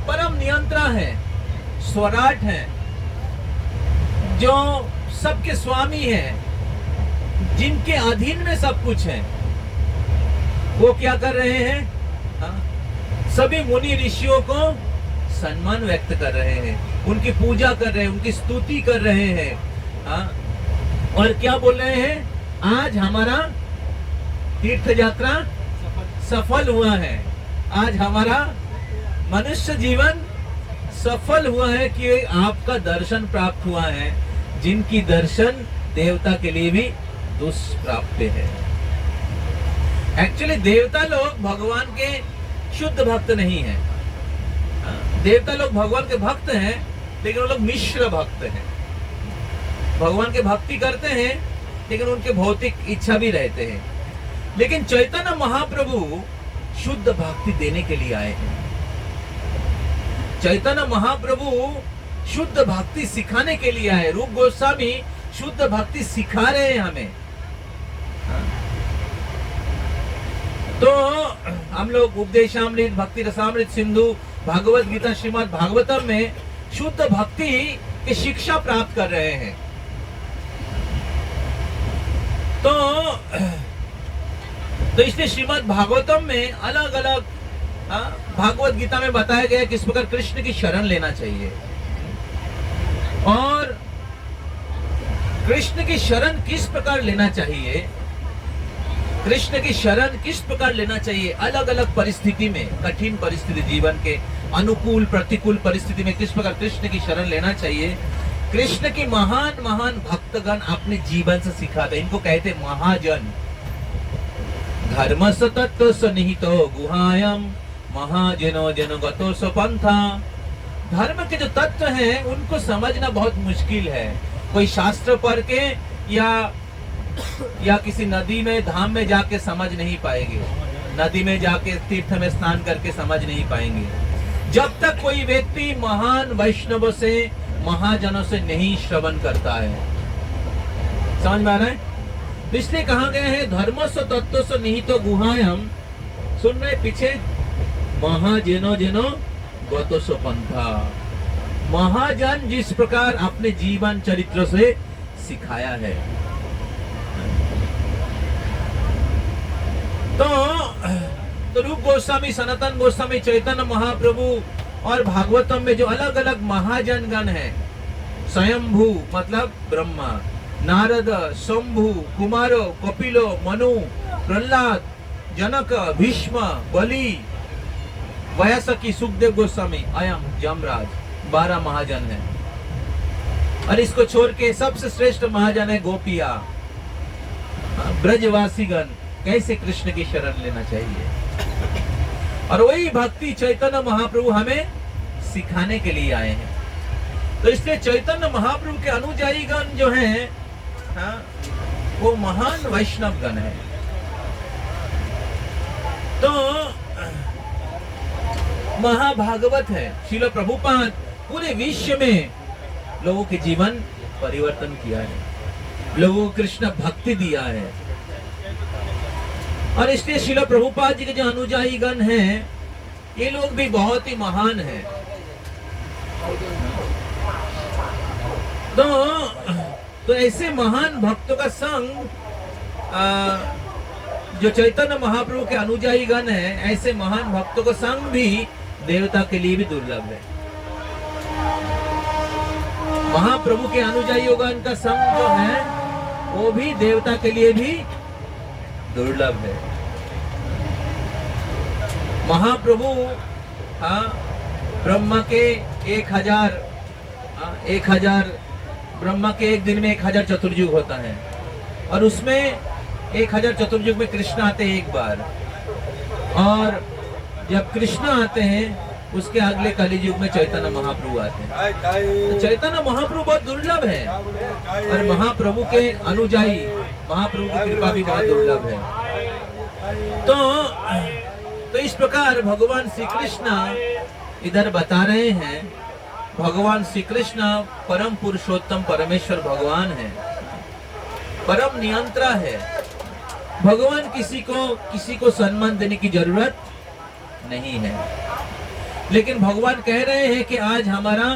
परम नियंत्रण है, स्वराट है, जो सबके स्वामी है, जिनके अधीन में सब कुछ है, वो क्या कर रहे हैं? सभी मुनि ऋषियों को सम्मान व्यक्त कर रहे हैं, उनकी पूजा कर रहे हैं, उनकी स्तुति कर रहे हैं। और क्या बोल रहे हैं? आज हमारा तीर्थ यात्रा सफल हुआ है, आज हमारा मनुष्य जीवन सफल हुआ है कि आपका दर्शन प्राप्त हुआ है, जिनकी दर्शन देवता के लिए भी दुष्प्राप्य है। एक्चुअली देवता लोग भगवान के शुद्ध भक्त नहीं है। देवता लोग भगवान के भक्त हैं, लेकिन वो लोग मिश्र भक्त हैं। भगवान के भक्ति करते हैं, लेकिन उनके भौतिक इच्छा भी रहते हैं। लेकिन चैतन्य महाप्रभु शुद्ध भक्ति देने के लिए आए हैं। चैतन्य महाप्रभु शुद्ध भक्ति सिखाने के लिए आए। रूप गोस्वामी शुद्ध भक्ति सिखा रहे हैं हमें। तो हम लोग उपदेशामृत, भक्ति रसामृत सिंधु, भागवत गीता, श्रीमद् भागवतम में शुद्ध भक्ति की शिक्षा प्राप्त कर रहे हैं। तो इसलिए श्रीमद् भागवतम में अलग अलग भागवत गीता में बताया गया किस प्रकार कृष्ण की शरण लेना चाहिए, और कृष्ण की शरण किस प्रकार लेना चाहिए, कृष्ण की शरण किस प्रकार लेना चाहिए अलग अलग परिस्थिति में, कठिन परिस्थिति, जीवन के अनुकूल प्रतिकूल परिस्थिति में किस प्रकार कृष्ण की शरण लेना चाहिए। कृष्ण की महान महान भक्तगण अपने जीवन से सिखाते, इनको कहते महाजन। धर्म तत्व सन्निहितो गुहायम महाजनो जनगतो स्वपंथा। धर्म के जो तत्व हैं उनको समझना बहुत मुश्किल है। कोई शास्त्र पढ़ के या या किसी नदी में धाम में जाके समझ नहीं पाएंगे, नदी में जाके तीर्थ में स्नान करके समझ नहीं पाएंगे, जब तक कोई व्यक्ति महान वैष्णव से, महाजनों से नहीं श्रवण करता है। समझ में आ रहा है? इसलिए कहा गया है धर्मस्व तत्वस्व निहितो गुहायम, सुन रहे पीछे, महाजनो जनो गतस्व पंथा, महाजन जिस प्रकार अपने जीवन चरित्र से सिखाया है। तो रूप गोस्वामी, सनातन गोस्वामी, चैतन्य महाप्रभु और भागवतम में जो अलग अलग महाजन गण है, स्वयंभू मतलब ब्रह्मा, नारद, शंभु, कुमारो, कपिलो, मनु, प्रहलाद, जनक, भीष्म, बलि, वयसकी, सुखदेव गोस्वामी, अयम जमराज, 12 महाजन है। और इसको छोड़ के सबसे श्रेष्ठ महाजन है गोपिया, ब्रजवासी गण, कैसे कृष्ण की शरण लेना चाहिए। और वही भक्ति चैतन्य महाप्रभु हमें सिखाने के लिए आए हैं। तो इसलिए चैतन्य महाप्रभु के अनुयायी गण जो हैं, वो महान वैष्णव गण है। तो महाभागवत है, श्रील प्रभुपाद पूरे विश्व में लोगों के जीवन परिवर्तन किया है, लोगों को कृष्ण भक्ति दिया है। और इसलिए श्रील प्रभुपाद जी के जो अनुयायी गण हैं, ये लोग भी बहुत ही महान हैं। तो ऐसे महान भक्तों का संग, जो चैतन्य महाप्रभु के अनुयायी गण हैं, ऐसे महान भक्तों का संग भी देवता के लिए भी दुर्लभ है। महाप्रभु के अनुयायियों का संग जो है, वो भी देवता के लिए भी दुर्लभ है। महाप्रभु ब्रह्मा के 1000 ब्रह्मा के एक दिन में 1000 चतुर्युग होता है, और उसमें 1000 चतुर्युग में कृष्ण आते हैं एक बार, और जब कृष्ण आते हैं उसके अगले कलियुग में चैतन्य महाप्रभु आते हैं। तो चैतन्य महाप्रभु बहुत दुर्लभ है, और महाप्रभु के अनुयायी, महाप्रभु की कृपा भी बहुत दुर्लभ है। तो इस प्रकार भगवान श्री कृष्ण इधर बता रहे हैं, भगवान श्री कृष्ण परम पुरुषोत्तम परमेश्वर भगवान है, परम नियंत्रा है। भगवान किसी को सम्मान देने की जरूरत नहीं है, लेकिन भगवान कह रहे हैं कि आज हमारा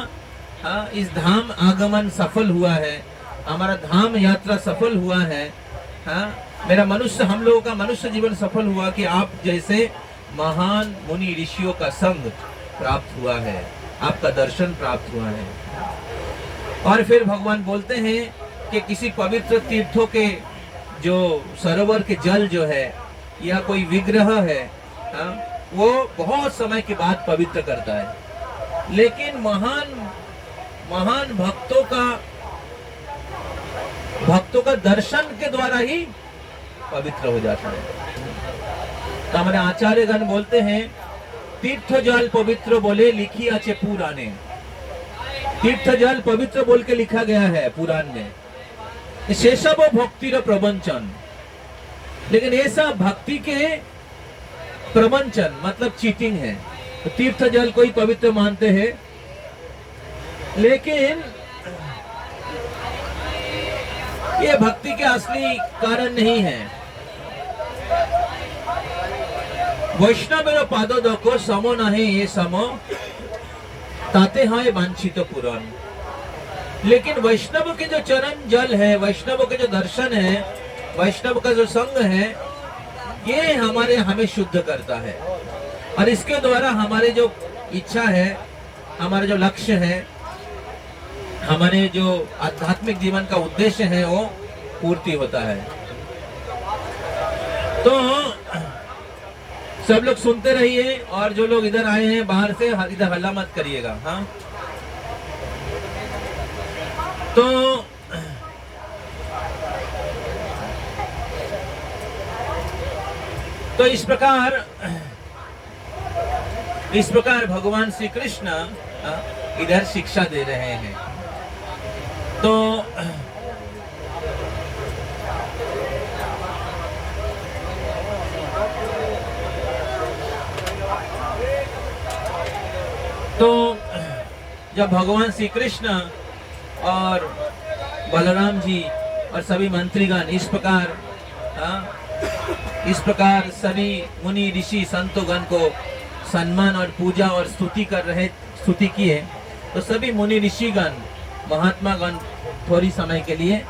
इस धाम आगमन सफल हुआ है, हमारा धाम यात्रा सफल हुआ है। हम लोगों का मनुष्य जीवन सफल हुआ कि आप जैसे महान मुनि ऋषियों का संग प्राप्त हुआ है, आपका दर्शन प्राप्त हुआ है। और फिर भगवान बोलते हैं कि किसी पवित्र तीर्थों के जो सरोवर के जल जो है, या कोई विग्रह है, वो बहुत समय के बाद पवित्र करता है, लेकिन महान भक्तों का दर्शन के द्वारा ही पवित्र हो जाता है। तो हमारे आचार्य गण बोलते हैं, तीर्थ जल पवित्र बोले लिखी आचे पुराने, तीर्थ जल पवित्र बोल के लिखा गया है पुराण में, शेषव भक्ति प्रवंचन। लेकिन ऐसा भक्ति के प्रवंचन मतलब चीटिंग है। तो तीर्थ जल को ही पवित्र मानते हैं, लेकिन ये भक्ति के असली कारण नहीं है। वैष्णव पादों को समो नहीं ये समो ताते हैं वांछित पुराण। लेकिन वैष्णव के जो चरण जल है, वैष्णव के जो दर्शन है, वैष्णव का जो संग है, ये हमें शुद्ध करता है, और इसके द्वारा हमारे जो इच्छा है, हमारा जो लक्ष्य है, हमारे जो आध्यात्मिक जीवन का उद्देश्य है, वो पूर्ति होता है। तो सब लोग सुनते रहिए, और जो लोग इधर आए हैं बाहर से, इधर हल्ला मत करिएगा। हाँ, तो इस प्रकार भगवान श्री कृष्ण इधर शिक्षा दे रहे हैं। तो जब भगवान श्री कृष्ण और बलराम जी और सभी मंत्रीगण इस प्रकार सभी मुनि ऋषि संतोगण को सम्मान और पूजा और स्तुति किए, तो सभी मुनि ऋषिगण महात्मा गण थोड़ी समय के लिए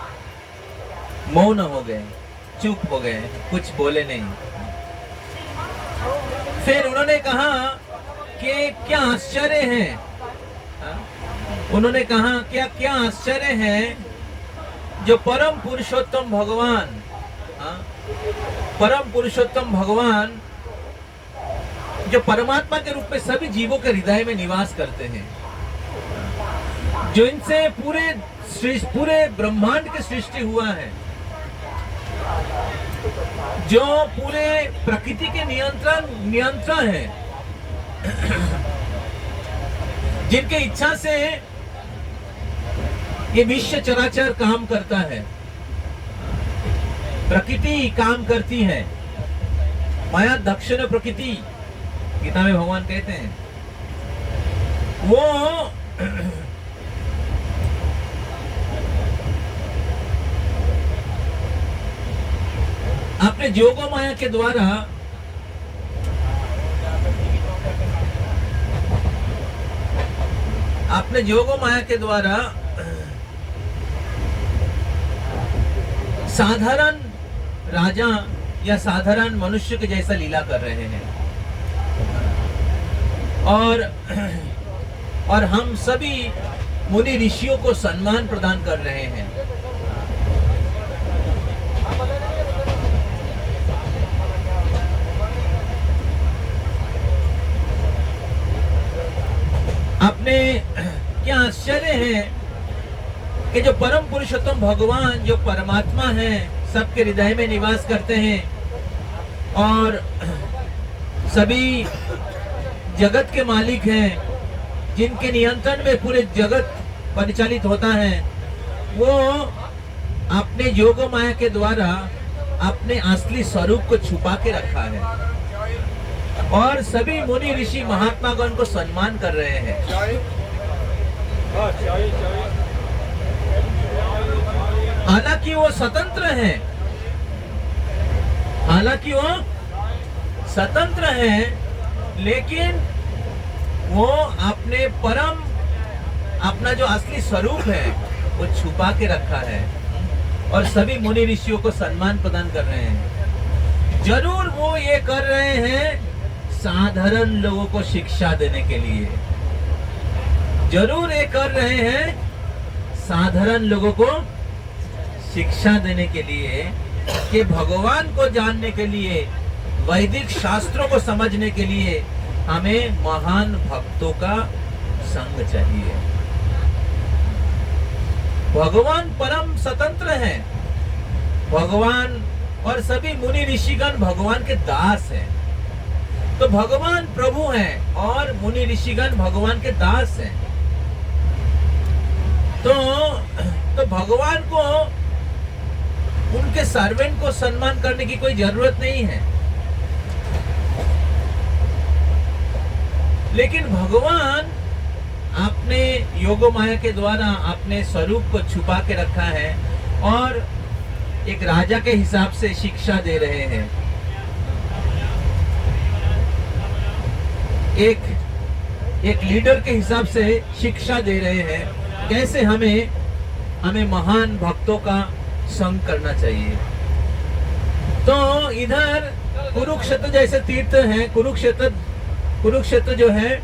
मौन हो गए, चुप हो गए, कुछ बोले नहीं। फिर उन्होंने कहा कि क्या आश्चर्य है, उन्होंने कहा क्या आश्चर्य है, जो परम पुरुषोत्तम भगवान जो परमात्मा के रूप में सभी जीवों के हृदय में निवास करते हैं, जो इनसे पूरे ब्रह्मांड की सृष्टि हुआ है, जो पूरे प्रकृति के नियंत्रण है, जिनके इच्छा से ये विश्व चराचर काम करता है, प्रकृति काम करती है, माया दक्षिण प्रकृति गीता में भगवान कहते हैं, वो अपने जोगो माया के द्वारा साधारण राजा या साधारण मनुष्य के जैसा लीला कर रहे हैं, और हम सभी मुनि ऋषियों को सम्मान प्रदान कर रहे हैं। अपने क्या आश्चर्य है कि जो परम पुरुषोत्तम भगवान, जो परमात्मा है, सबके हृदय में निवास करते हैं और सभी जगत के मालिक हैं, जिनके नियंत्रण में पूरे जगत परिचालित होता है, वो अपने योग माया के द्वारा अपने असली स्वरूप को छुपा के रखा है और सभी मुनि ऋषि महात्मागण को सम्मान कर रहे हैं। हालांकि वो स्वतंत्र हैं, लेकिन वो अपना जो असली स्वरूप है वो छुपा के रखा है और सभी मुनि ऋषियों को सम्मान प्रदान कर रहे हैं। जरूर वो ये कर रहे हैं साधारण लोगों को शिक्षा देने के लिए, जरूर ये कर रहे हैं साधारण लोगों को शिक्षा देने के लिए, कि भगवान को जानने के लिए, वैदिक शास्त्रों को समझने के लिए हमें महान भक्तों का संग चाहिए। भगवान परम स्वतंत्र हैं, भगवान और सभी मुनि ऋषिगण भगवान के दास हैं। तो भगवान प्रभु हैं और मुनि ऋषिगण भगवान के दास हैं। तो भगवान को, उनके सर्वेंट को सम्मान करने की कोई जरूरत नहीं है, लेकिन भगवान अपने योग माया के द्वारा अपने स्वरूप को छुपा के रखा है और एक राजा के हिसाब से शिक्षा दे रहे हैं, एक लीडर के हिसाब से शिक्षा दे रहे हैं, कैसे हमें महान भक्तों का संग करना चाहिए। तो इधर कुरुक्षेत्र जैसे तीर्थ हैं, कुरुक्षेत्र जो है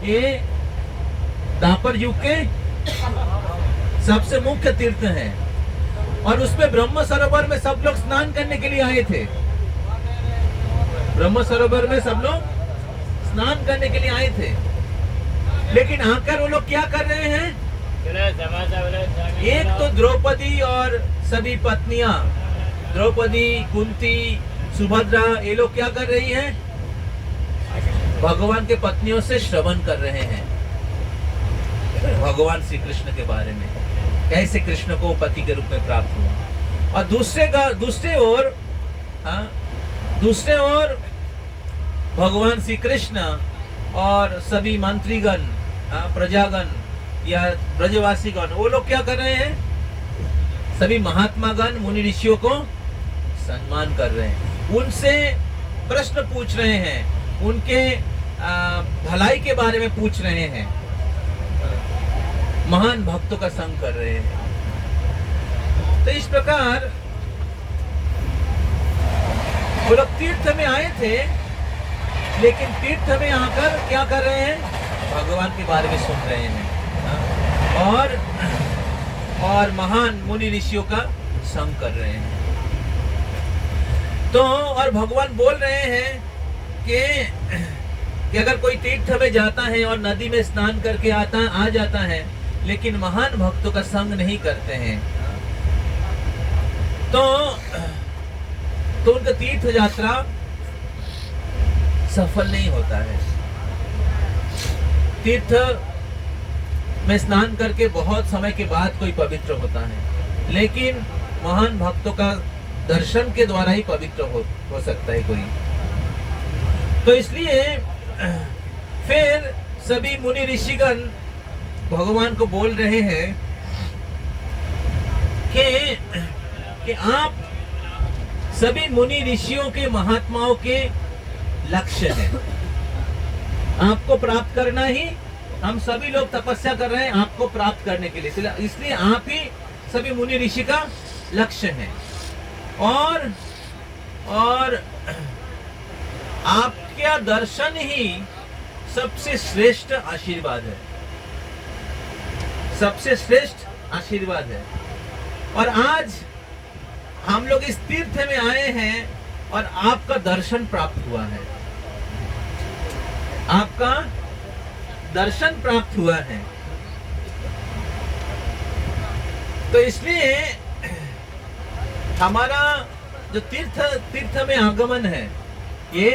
ये द्वापर युग के सबसे मुख्य तीर्थ है और उसमें ब्रह्म सरोवर में सब लोग स्नान करने के लिए आए थे। ब्रह्म सरोवर में सब लोग स्नान करने के लिए आए थे, लेकिन आकर वो लोग क्या कर रहे हैं? एक तो द्रौपदी और सभी पत्नियां, द्रौपदी, कुंती, सुभद्रा, ये लोग क्या कर रही हैं? भगवान के पत्नियों से श्रवण कर रहे हैं भगवान श्री कृष्ण के बारे में, कैसे कृष्ण को पति के रूप में प्राप्त हुआ। और दूसरे ओर भगवान श्री कृष्ण और सभी मंत्रीगण, प्रजागण या ब्रजवासीगण, वो लोग क्या कर रहे हैं? सभी महात्मागण मुनि ऋषियों को सम्मान कर रहे हैं, उनसे प्रश्न पूछ रहे हैं, उनके भलाई के बारे में पूछ रहे हैं, महान भक्तों का संग कर रहे हैं। तो इस प्रकार वो लोग तीर्थ में आए थे, लेकिन तीर्थ में आकर क्या कर रहे हैं? भगवान के बारे में सुन रहे हैं और महान मुनि ऋषियों का संग कर रहे हैं। तो और भगवान बोल रहे हैं कि अगर कोई तीर्थ में जाता है और नदी में स्नान करके आ जाता है, लेकिन महान भक्तों का संग नहीं करते हैं, तो उनका तीर्थ यात्रा सफल नहीं होता है। तीर्थ में स्नान करके बहुत समय के बाद कोई पवित्र होता है, लेकिन महान भक्तों का दर्शन के द्वारा ही पवित्र हो सकता है कोई। तो इसलिए फिर सभी मुनि ऋषिगण भगवान को बोल रहे हैं कि आप सभी मुनि ऋषियों के महात्माओं के लक्ष्य है, आपको प्राप्त करना ही, हम सभी लोग तपस्या कर रहे हैं आपको प्राप्त करने के लिए, इसलिए आप ही सभी मुनि ऋषि का लक्ष्य है। और आपका दर्शन ही सबसे श्रेष्ठ आशीर्वाद है, सबसे श्रेष्ठ आशीर्वाद है। और आज हम लोग इस तीर्थ में आए हैं और आपका दर्शन प्राप्त हुआ है, आपका दर्शन प्राप्त हुआ है। तो इसलिए हमारा जो तीर्थ में आगमन है ये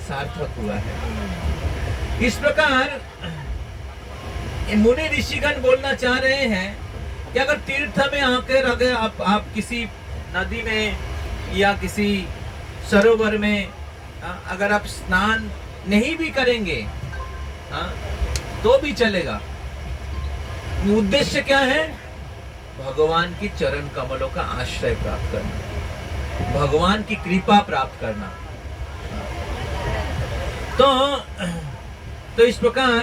सार्थक हुआ है। इस प्रकार मुनि ऋषिगण बोलना चाह रहे हैं कि अगर तीर्थ में आकर अगर आप किसी नदी में या किसी सरोवर में अगर आप स्नान नहीं भी करेंगे तो भी चलेगा। उद्देश्य क्या है? भगवान की चरण कमलों का आश्रय प्राप्त करना, भगवान की कृपा प्राप्त करना। तो इस प्रकार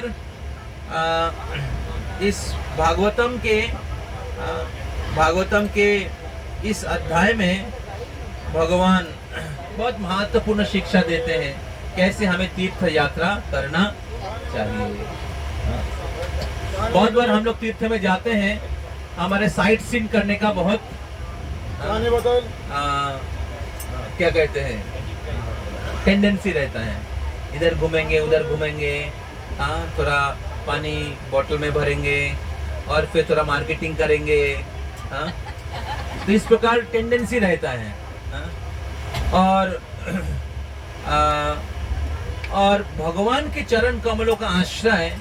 इस भागवतम के इस अध्याय में भगवान बहुत महत्वपूर्ण शिक्षा देते हैं, कैसे हमें तीर्थ यात्रा करना चाहिए। बहुत बार हम लोग तीर्थ में जाते हैं, हमारे साइट सीन करने का बहुत क्या कहते हैं टेंडेंसी रहता है, इधर घूमेंगे उधर घूमेंगे, थोड़ा पानी बोतल में भरेंगे और फिर थोड़ा मार्केटिंग करेंगे। तो इस प्रकार टेंडेंसी रहता है। और भगवान के चरण कमलों का आश्रय,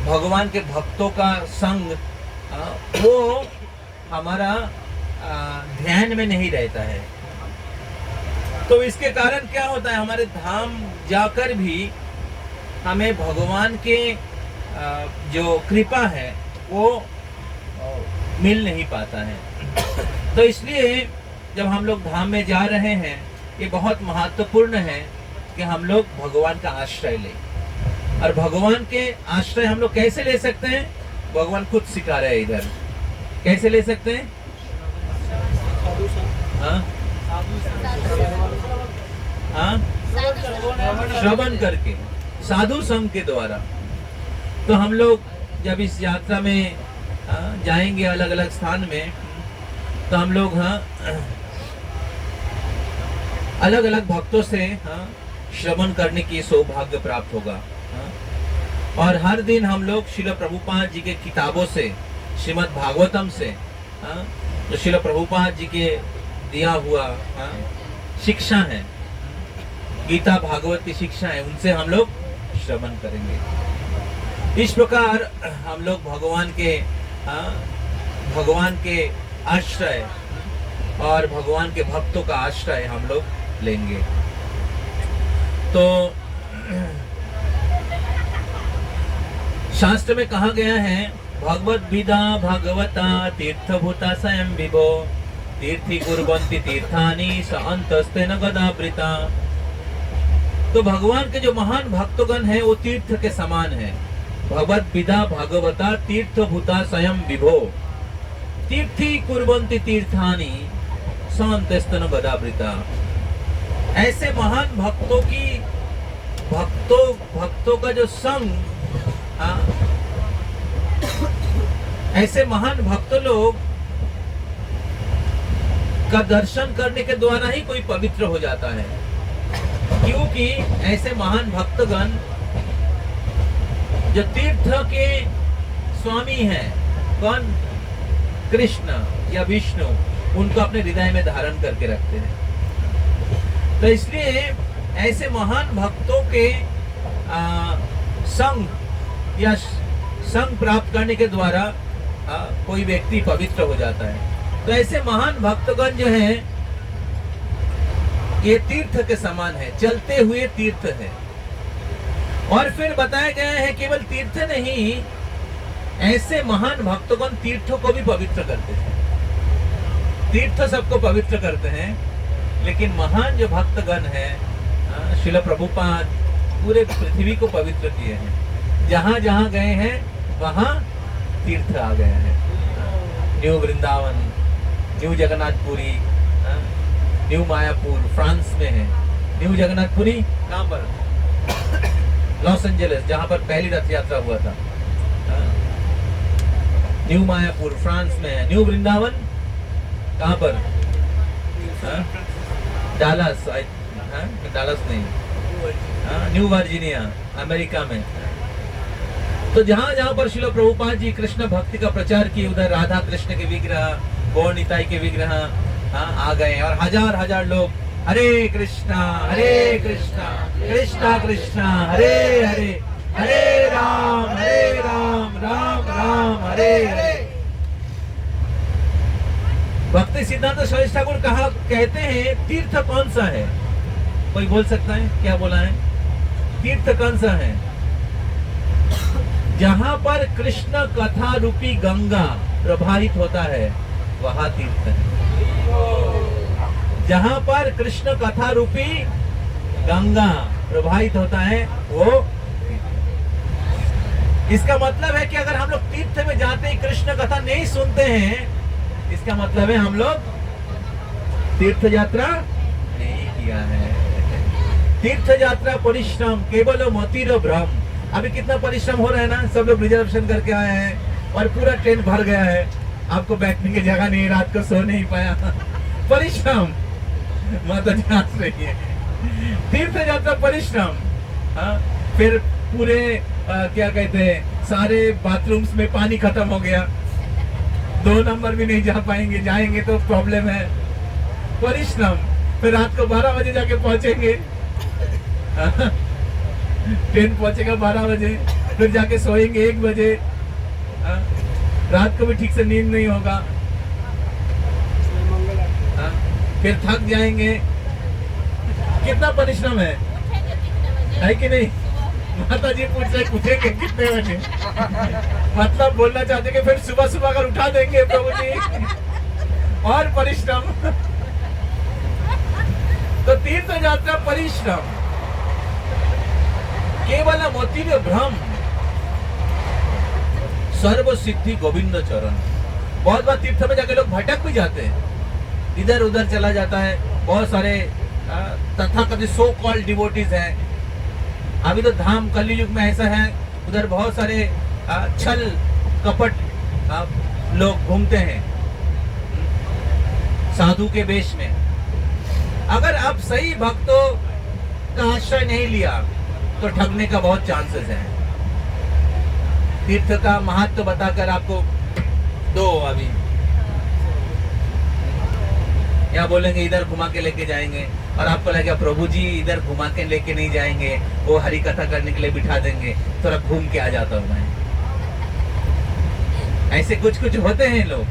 भगवान के भक्तों का संग, वो हमारा ध्यान में नहीं रहता है। तो इसके कारण क्या होता है, हमारे धाम जाकर भी हमें भगवान के जो कृपा है वो मिल नहीं पाता है। तो इसलिए जब हम लोग धाम में जा रहे हैं, ये बहुत महत्वपूर्ण है कि हम लोग भगवान का आश्रय लें। और भगवान के आश्रय हम लोग कैसे ले सकते हैं? भगवान खुद सिखा रहे हैं इधर। कैसे ले सकते हैं? श्रवण करके, साधु संघ के द्वारा। तो हम लोग जब इस यात्रा में जाएंगे अलग अलग स्थान में, तो हम लोग अलग अलग भक्तों से श्रवण करने की सौभाग्य प्राप्त होगा। और हर दिन हम लोग श्रील प्रभुपाद जी के किताबों से, श्रीमद् भागवतम से, जो श्रील प्रभुपाद जी के दिया हुआ शिक्षा है, गीता भागवत की शिक्षा है, उनसे हम लोग श्रवण करेंगे। इस प्रकार हम लोग भगवान के आश्रय और भगवान के भक्तों का आश्रय हम लोग लेंगे। तो शास्त्र में कहा गया है, भगवत विदा भागवता तीर्थभूता स्वयं विभो तीर्थी कुर्वन्ति तीर्थानि स अंतस्तेन गदावृता। तो भगवान के जो महान भक्तगण हैं वो तीर्थ के समान है। भगवत विदा भागवता तीर्थभूता स्वयं विभो तीर्थी कुर्वन्ति तीर्थानि स अंतस्तेन गदावृता। ऐसे महान भक्तों की भक्तों का जो संग, ऐसे महान भक्त लोग का दर्शन करने के द्वारा ही कोई पवित्र हो जाता है, क्योंकि ऐसे महान भक्तगण जो तीर्थ के स्वामी हैं, कौन? कृष्ण या विष्णु, उनको अपने हृदय में धारण करके रखते हैं। तो इसलिए ऐसे महान भक्तों के संग या संग प्राप्त करने के द्वारा कोई व्यक्ति पवित्र हो जाता है। तो ऐसे महान भक्तगण जो हैं ये तीर्थ के समान है, चलते हुए तीर्थ है। और फिर बताया गया है केवल तीर्थ नहीं, ऐसे महान भक्तगण तीर्थों को भी पवित्र करते हैं। तीर्थ सबको पवित्र करते हैं, लेकिन महान जो भक्तगण हैं, श्रील प्रभुपाद पूरे पृथ्वी को पवित्र किए हैं। जहां जहां गए हैं वहां तीर्थ आ गए हैं। New Vrindavan, new Jagannathpuri, new Mayapur France में है। न्यू जगन्नाथपुरी कहां पर? लॉस एंजलिस, जहां पर पहली रथ यात्रा हुआ था। न्यू मायापुर फ्रांस में है। न्यू वृंदावन कहां पर? डालस, डालस नहीं, न्यू वर्जीनिया अमेरिका में। तो जहां जहां पर श्रील प्रभुपाद जी कृष्ण भक्ति का प्रचार किए, उधर राधा कृष्ण के विग्रह, गौर निताई के विग्रह आ गए, और हजार हजार लोग हरे कृष्णा कृष्णा कृष्णा हरे हरे, हरे राम राम राम हरे हरे। भक्ति सिद्धांत सरस्वती ठाकुर कहा कहते हैं तीर्थ कौन सा है? कोई बोल सकता है क्या बोला है? तीर्थ कौन सा है? जहां पर कृष्ण कथा रूपी गंगा प्रवाहित होता है वहां तीर्थ है। जहां पर कृष्ण कथा रूपी गंगा प्रवाहित होता है वो। इसका मतलब है कि अगर हम लोग तीर्थ में जाते ही कृष्ण कथा नहीं सुनते हैं, इसका मतलब है हम लोग तीर्थ यात्रा नहीं किया है। तीर्थ यात्रा परिश्रम केवल मतिर भ्रम। अभी कितना परिश्रम हो रहा है ना, सब लोग रिजर्वेशन करके आए हैं और पूरा ट्रेन भर गया है, आपको बैठने की जगह नहीं, रात को सो नहीं पाया। परिश्रम माता जी हंस रही है। तीर्थ यात्रा परिश्रम। फिर पूरे क्या कहते हैं, सारे बाथरूम्स में पानी खत्म हो गया, 2 नंबर भी नहीं जा पाएंगे, जाएंगे तो प्रॉब्लम है। परिश्रम। फिर रात को 12 बजे जाके पहुंचेंगे, ट्रेन पहुंचेगा 12 बजे, फिर जाके सोएंगे 1 बजे, रात को भी ठीक से नींद नहीं होगा, फिर थक जाएंगे। कितना परिश्रम है कि नहीं? माता जी पूछ रहे उठेंगे कितने बजे? मतलब बोलना चाहते कि फिर सुबह सुबह अगर उठा देंगे प्रभु जी, और परिश्रम। तो तीर्थ यात्रा परिश्रम केवल मोती भ्रम सर्व सिद्धि गोविंद चरण। बहुत बार तीर्थ में जाके लोग भटक भी जाते हैं, इधर उधर चला जाता है। बहुत सारे तथाकथित सो कॉल्ड डिवोटीज हैं। अभी तो धाम कलयुग में ऐसा है, उधर बहुत सारे छल कपट लोग घूमते हैं साधु के वेश में। अगर आप सही भक्तों का आश्रय नहीं लिया तो ठगने का बहुत चांसेस है। तीर्थ का महत्व बताकर आपको दो अभी या बोलेंगे इधर घुमा के लेके जाएंगे, और आपको लगेगा प्रभु जी इधर घुमा के लेके नहीं जाएंगे, वो हरी कथा करने के लिए बिठा देंगे, थोड़ा घूम के आ जाता हूँ मैं। ऐसे कुछ कुछ होते हैं लोग,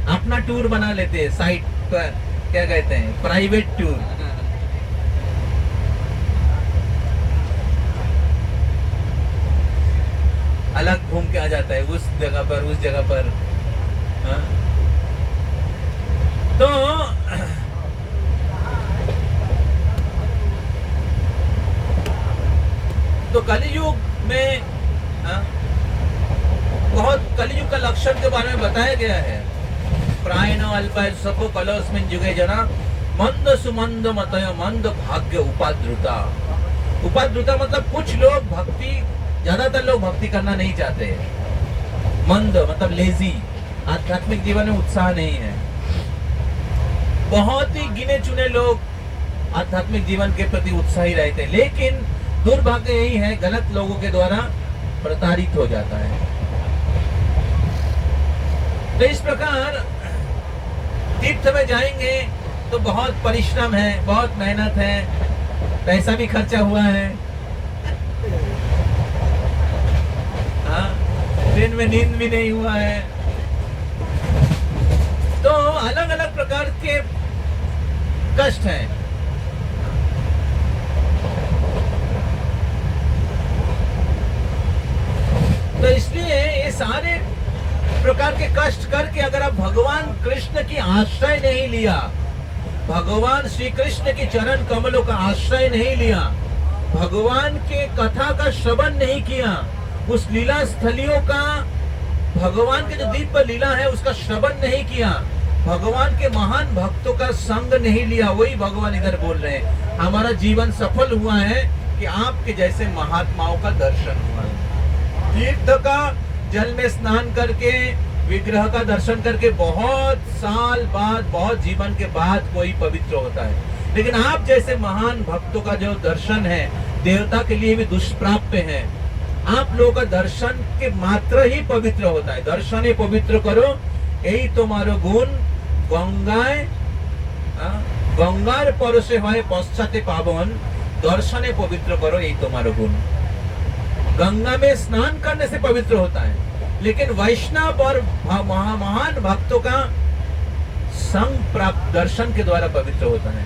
अपना टूर बना लेते हैं, साइट पर क्या कहते हैं, प्राइवेट टूर। अलग घूम के आ जाता है उस जगह पर, उस जगह पर। हाँ? तो कलियुग में बहुत कलियुग का लक्षण के बारे में बताया गया है। प्रायण अल्प सपो कलस्मिन जुगे जना मंद सुमंद मतय मंद भाग्य उपाद्रुता। उपाद्रुता मतलब कुछ लोग भक्ति, ज्यादातर लोग भक्ति करना नहीं चाहते। मंद मतलब लेजी, आध्यात्मिक जीवन में उत्साह नहीं है। बहुत ही गिने चुने लोग आध्यात्मिक जीवन के प्रति उत्साही रहते हैं, लेकिन दुर्भाग्य यही है, गलत लोगों के द्वारा प्रताड़ित हो जाता है। तो इस प्रकार तीर्थ में जाएंगे तो बहुत परिश्रम है, बहुत मेहनत है, पैसा भी खर्चा हुआ है। हाँ, ट्रेन में नींद भी नहीं हुआ है। तो अलग अलग प्रकार के कष्ट हैं। तो इसलिए ये सारे प्रकार के कष्ट करके अगर आप भगवान कृष्ण की आश्रय नहीं लिया, भगवान श्री कृष्ण के चरण कमलों का आश्रय नहीं लिया, भगवान के कथा का श्रवण नहीं किया, उस लीला स्थलियों का, भगवान के जो दिव्य लीला है उसका श्रवण नहीं किया, भगवान के महान भक्तों का संग नहीं लिया, वही भगवान इधर बोल रहे हैं हमारा जीवन सफल हुआ है कि आपके जैसे महात्माओं का दर्शन हुआ है। तीर्थ का जल में स्नान करके, विग्रह का दर्शन करके बहुत साल बाद, बहुत जीवन के बाद कोई पवित्र होता है, लेकिन आप जैसे महान भक्तों का जो दर्शन है देवता के लिए भी दुष्प्राप्य है। आप लोगों का दर्शन के मात्र ही पवित्र होता है। दर्शने पवित्र करो यही तुम्हारो गुण, गंगाए गंगार परोसे है पश्चाते पावन, दर्शने पवित्र करो यही तुम्हारो गुण। गंगा में स्नान करने से पवित्र होता है, लेकिन वैष्णव और महान भक्तों का संग प्राप्त दर्शन के द्वारा पवित्र होता है।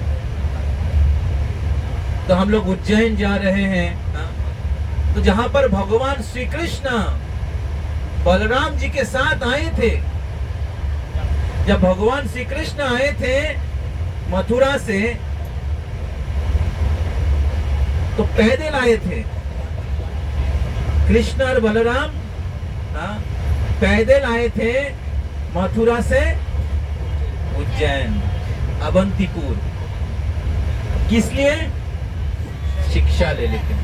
तो हम लोग उज्जैन जा रहे हैं, तो जहां पर भगवान श्री कृष्ण बलराम जी के साथ आए थे, जब भगवान श्री कृष्ण आए थे मथुरा से, तो पैदल आए थे कृष्ण और बलराम, पैदल आए थे मथुरा से उज्जैन, अवंतीपुर। किस लिए? शिक्षा ले लेके।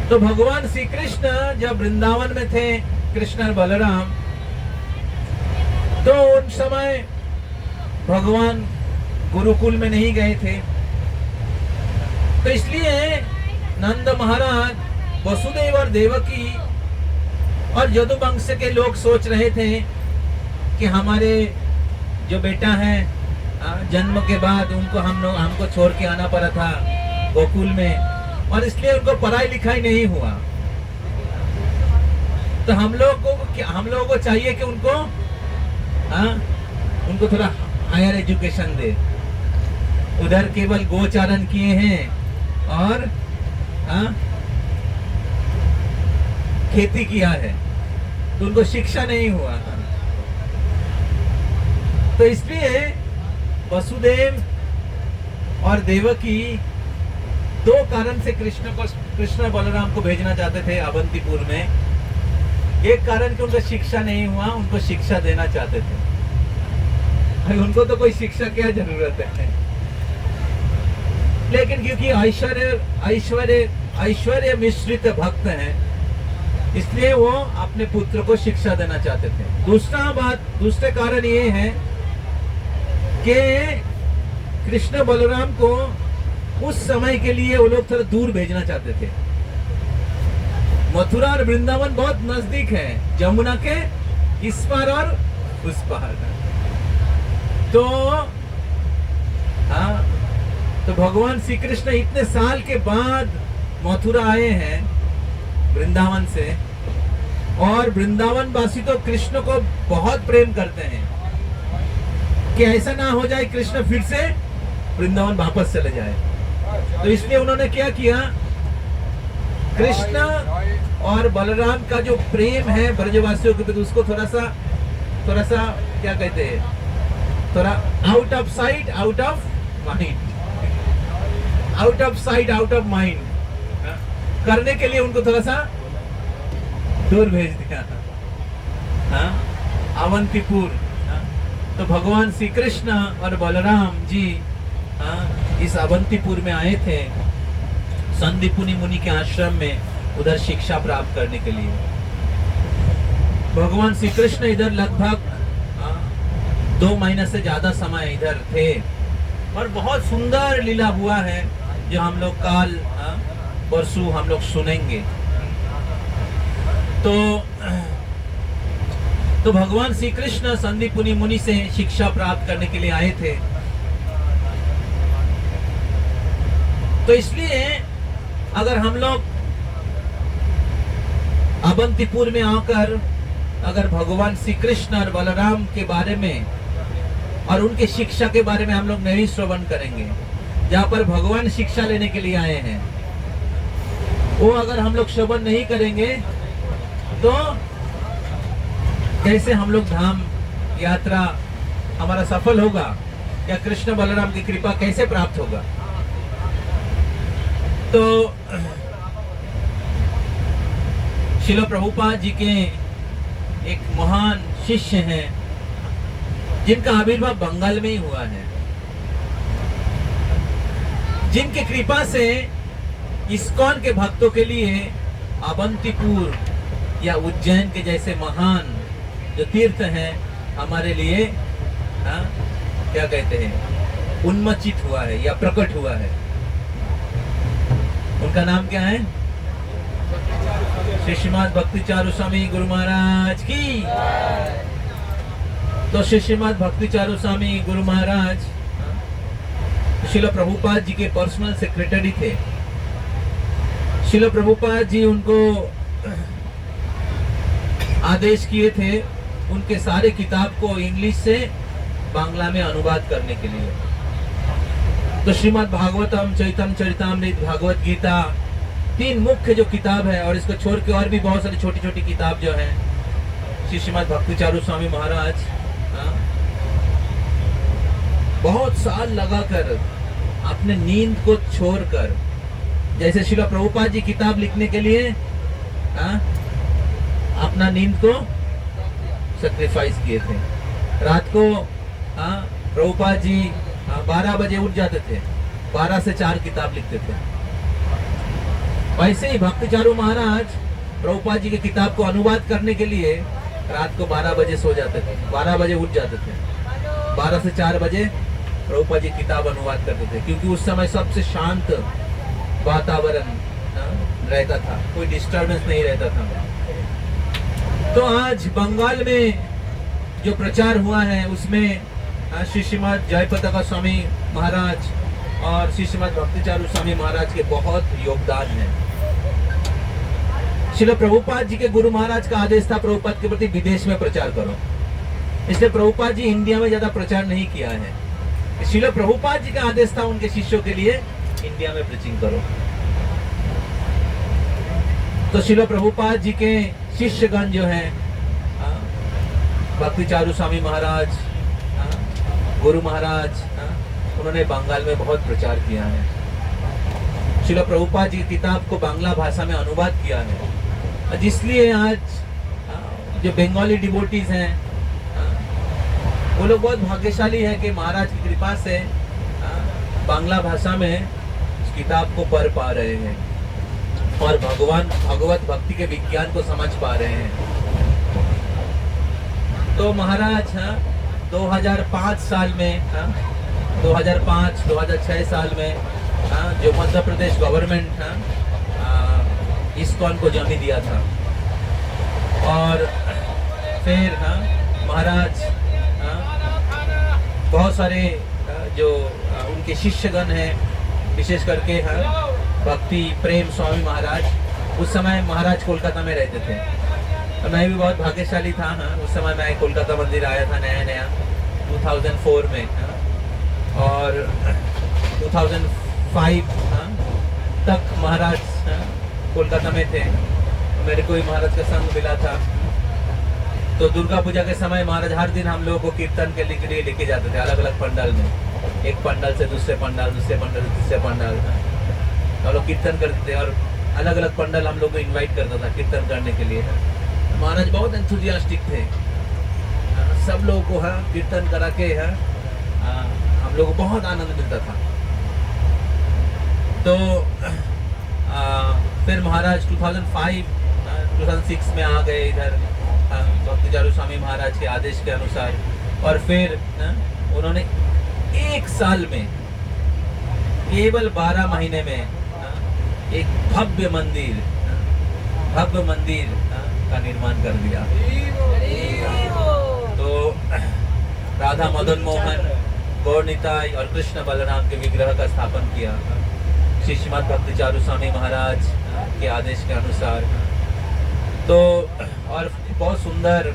तो भगवान श्री कृष्ण जब वृंदावन में थे, कृष्ण और बलराम, तो उन समय भगवान गुरुकुल में नहीं गए थे, तो इसलिए नंद महाराज, वसुदेव और देवकी और यदुवंश के लोग सोच रहे थे कि हमारे जो बेटा है, जन्म के बाद उनको हमको छोड़ के आना पड़ा था गोकुल में, और इसलिए उनको पढ़ाई लिखाई नहीं हुआ। तो हम लोगों को चाहिए कि उनको थोड़ा हायर एजुकेशन दे। उधर केवल गोचारण किए हैं और खेती किया है, तो उनको शिक्षा नहीं हुआ। तो इसलिए वसुदेव और देवकी दो कारण से कृष्ण बलराम को भेजना चाहते थे अवंतीपुर में। एक कारण कि उनको शिक्षा नहीं हुआ, उनको शिक्षा देना चाहते थे। उनको तो कोई शिक्षा क्या जरूरत है, लेकिन क्योंकि ऐश्वर्य मिश्रित भक्त हैं, इसलिए वो अपने पुत्र को शिक्षा देना चाहते थे। दूसरे कारण ये है कि कृष्ण बलराम को उस समय के लिए वो लोग थोड़ा दूर भेजना चाहते थे। मथुरा और वृंदावन बहुत नजदीक है, जमुना के इस पार और उस पार। तो भगवान श्री कृष्ण इतने साल के बाद मथुरा आए हैं वृंदावन से, और वृंदावन वासी तो कृष्ण को बहुत प्रेम करते हैं कि ऐसा ना हो जाए कृष्ण फिर से वृंदावन वापस चले जाए। तो इसलिए उन्होंने क्या किया, कृष्ण और बलराम का जो प्रेम है ब्रजवासियों के प्रति, उसको थोड़ा सा क्या कहते हैं, थोड़ा out of sight out of mind, out of sight out of mind करने के लिए उनको थोड़ा सा दूर भेज दिया। हाँ, अवंतीपुर। हाँ, तो भगवान श्री कृष्ण और बलराम जी इस अवंतीपुर में आए थे संदीपुनि मुनि के आश्रम में, उधर शिक्षा प्राप्त करने के लिए। भगवान श्री कृष्ण इधर लगभग 2 महीने से ज्यादा समय इधर थे और बहुत सुंदर लीला हुआ है जो हम लोग काल परसों हम लोग सुनेंगे। तो भगवान श्री कृष्ण संदीपुनि मुनि से शिक्षा प्राप्त करने के लिए आए थे। तो इसलिए अगर हम लोग अवंतीपुर में आकर अगर भगवान श्री कृष्ण और बलराम के बारे में और उनके शिक्षा के बारे में हम लोग नहीं श्रवण करेंगे, जहाँ पर भगवान शिक्षा लेने के लिए आए हैं, वो अगर हम लोग श्रवण नहीं करेंगे तो कैसे हम लोग धाम यात्रा हमारा सफल होगा, या कृष्ण बलराम की कृपा कैसे प्राप्त होगा। तो श्रील प्रभुपाद जी के एक महान शिष्य हैं जिनका आविर्भाव बंगाल में ही हुआ है, जिनके कृपा से इस्कॉन के भक्तों के लिए अवंतीपुर या उज्जैन के जैसे महान जो तीर्थ हैं हमारे लिए क्या कहते हैं उन्मोचित हुआ है या प्रकट हुआ है। उनका नाम क्या है? श्रीमद् भक्ति चारू स्वामी गुरु महाराज की। तो श्रीमद् भक्ति चारू स्वामी गुरु महाराज श्रील प्रभुपाद जी के पर्सनल सेक्रेटरी थे। श्रील प्रभुपाद जी उनको आदेश किए थे उनके सारे किताब को इंग्लिश से बांग्ला में अनुवाद करने के लिए। तो श्रीमद् भागवतम, चैतन्य चरितामृत, भागवत गीता, 3 मुख्य जो किताब है, और इसको छोड़ के और भी बहुत सारी छोटी छोटी किताब जो है, श्रीमद् भक्ति चारू स्वामी महाराज बहुत साल लगाकर अपने नींद को छोड़कर, जैसे श्रील प्रभुपाद जी किताब लिखने के लिए अपना नींद को सैक्रिफाइस किए थे। रात को प्रभुपाद जी 12 बजे उठ जाते थे, 12 से 4 किताब लिखते थे। वैसे ही भक्ति चारू महाराज प्रभुपाद जी की किताब को अनुवाद करने के लिए रात को 12 बजे सो जाते थे, 12 बजे उठ जाते थे, 12 से 4 बजे प्रभुपाद जी किताब अनुवाद करते थे, क्योंकि उस समय सबसे शांत वातावरण रहता था, कोई डिस्टर्बेंस नहीं रहता था। तो आज बंगाल में जो प्रचार हुआ है उसमें श्रीमद् जयपताका स्वामी महाराज और श्रीमद् भक्ति चारू स्वामी महाराज के बहुत योगदान है। श्रील प्रभुपाद जी के गुरु महाराज का आदेश था प्रभुपाद के प्रति विदेश में प्रचार करो, इसलिए प्रभुपाद जी इंडिया में ज्यादा प्रचार नहीं किया है। श्रील प्रभुपाद जी का आदेश था उनके शिष्यों के लिए इंडिया में प्रीचिंग करो। तो श्रील प्रभुपाद जी के शिष्यगण जो है भक्ति चारू स्वामी महाराज, गुरु महाराज, उन्होंने बंगाल में बहुत प्रचार किया है। श्रील प्रभुपाद जी की किताब को बांग्ला भाषा में अनुवाद किया है, जिसलिए आज जो बंगाली डिवोटीज हैं वो लोग बहुत भाग्यशाली है कि महाराज की कृपा से बांग्ला भाषा में इस किताब को पढ़ पा रहे हैं और भगवत भक्ति के विज्ञान को समझ पा रहे हैं। तो महाराज 2005 साल में 2005-2006 साल में जो मध्य प्रदेश गवर्नमेंट इस्कॉन को जमी दिया था, और फिर महाराज बहुत सारे जो उनके शिष्यगण हैं, विशेष करके भक्ति प्रेम स्वामी महाराज, उस समय महाराज कोलकाता में रहते थे। तो मैं भी बहुत भाग्यशाली था। उस समय मैं कोलकाता मंदिर आया था नया 2004 में, और 2005 तक महाराज कोलकाता में थे। मेरे को ही महाराज का संग मिला था। तो दुर्गा पूजा के समय महाराज हर दिन हम लोगों को कीर्तन के लिए लेके जाते थे अलग अलग पंडाल में, एक पंडाल से दूसरे पंडाल, दूसरे पंडाल से तीसरे पंडाल, हम लोग कीर्तन करते थे और अलग अलग पंडाल हम लोग को इनवाइट करता था कीर्तन करने के लिए। महाराज बहुत एंथुजियास्टिक थे, सब लोगों को कीर्तन करा के हम लोग को बहुत आनंद मिलता था। तो फिर महाराज 2006 में आ गए इधर भक्ति चारू स्वामी महाराज के आदेश के अनुसार, और फिर उन्होंने एक साल में केवल 12 महीने में एक भव्य मंदिर का निर्माण कर दिया। तो राधा मदन मोहन, गौर निताई और कृष्ण बलराम के विग्रह का स्थापन किया श्री श्रीमद भक्ति चारू स्वामी महाराज के आदेश के अनुसार। तो और बहुत सुंदर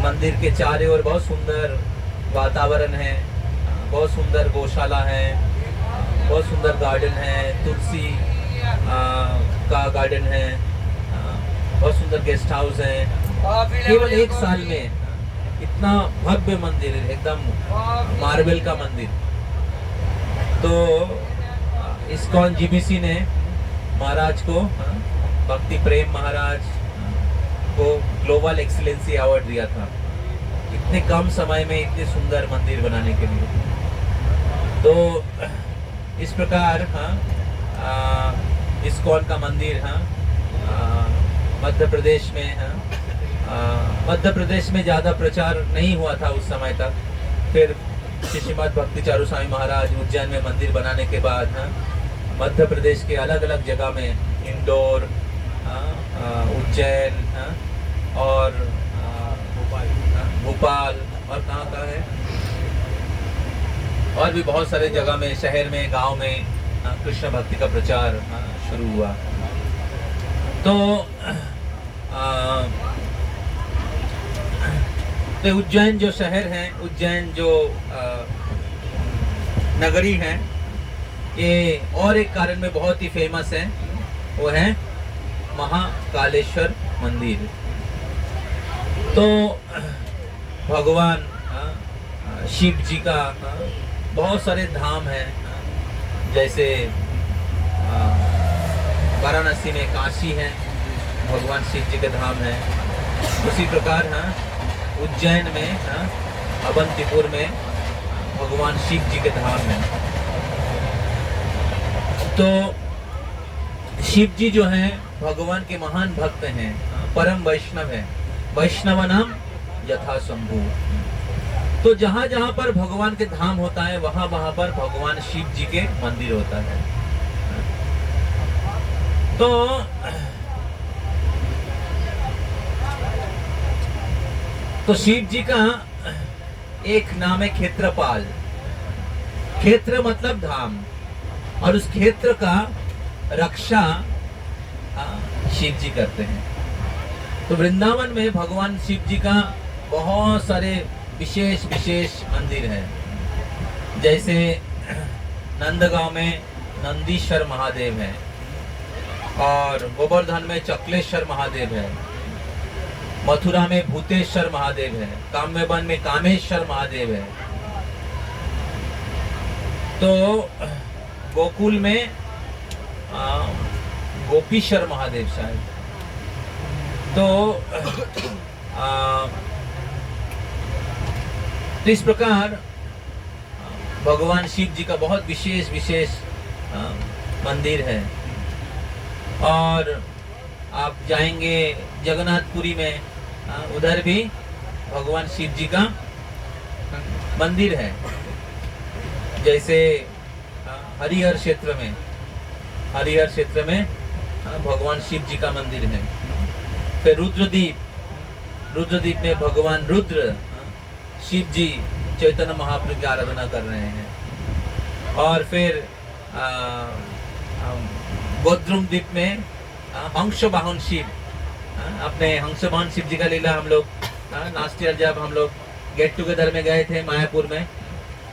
मंदिर के चारों ओर बहुत सुंदर वातावरण है, बहुत सुंदर गौशाला है, बहुत सुंदर गार्डन है, तुलसी का गार्डन है, बहुत सुंदर गेस्ट हाउस है। केवल एक साल में इतना भव्य मंदिर, एकदम मार्बल का मंदिर। तो इस्कॉन जीबीसी ने महाराज को, भक्ति प्रेम महाराज को ग्लोबल एक्सीलेंसी अवार्ड दिया था, इतने कम समय में इतने सुंदर मंदिर बनाने के लिए। तो इस प्रकार इस्कॉन का मंदिर मध्य प्रदेश में मध्य प्रदेश में ज़्यादा प्रचार नहीं हुआ था उस समय तक। फिर श्री श्रीमद भक्ति चारू स्वामी महाराज उज्जैन में मंदिर बनाने के बाद मध्य प्रदेश के अलग अलग जगह में, इंदौर, उज्जैन और भोपाल और कहाँ है, और भी बहुत सारे जगह में, शहर में, गांव में कृष्ण भक्ति का प्रचार शुरू हुआ। तो उज्जैन जो शहर है, उज्जैन जो नगरी है, ये और एक कारण में बहुत ही फेमस है, वो है महाकालेश्वर मंदिर। तो भगवान शिव जी का बहुत सारे धाम हैं, जैसे वाराणसी में काशी है, भगवान शिव जी के धाम है। उसी प्रकार उज्जैन में अवंतीपुर में भगवान शिव जी के धाम है। तो शिव जी जो हैं भगवान के महान भक्त हैं, परम वैष्णव हैं, वैष्णव नाम यथा शंभु। तो जहां जहां पर भगवान के धाम होता है वहां वहां पर भगवान शिव जी के मंदिर होता है। तो शिव जी का एक नाम है क्षेत्रपाल। क्षेत्र मतलब धाम, और उस क्षेत्र का रक्षा शिव जी करते हैं। तो वृंदावन में भगवान शिव जी का बहुत सारे विशेष विशेष मंदिर है। जैसे नंदगांव में नंदीश्वर महादेव है, और गोवर्धन में चक्लेश्वर महादेव है, मथुरा में भूतेश्वर महादेव है, काम्यवन में कामेश्वर महादेव है। तो गोकुल में गोपीश्वर महादेव शायद। तो इस प्रकार भगवान शिव जी का बहुत विशेष विशेष मंदिर है। और आप जाएंगे जगन्नाथपुरी में, उधर भी भगवान शिव जी का मंदिर है। जैसे हरिहर क्षेत्र में भगवान शिव जी का मंदिर है। फिर रुद्रदीप में भगवान रुद्र शिव जी चैतन्य महाप्रभु की आराधना कर रहे हैं। और फिर गोद्रुम द्वीप में हंस वाहन शिव, अपने हंस वाहन शिव जी का लीला हम लोग लास्ट ईयर जब हम लोग गेट टुगेदर में गए थे मायापुर में,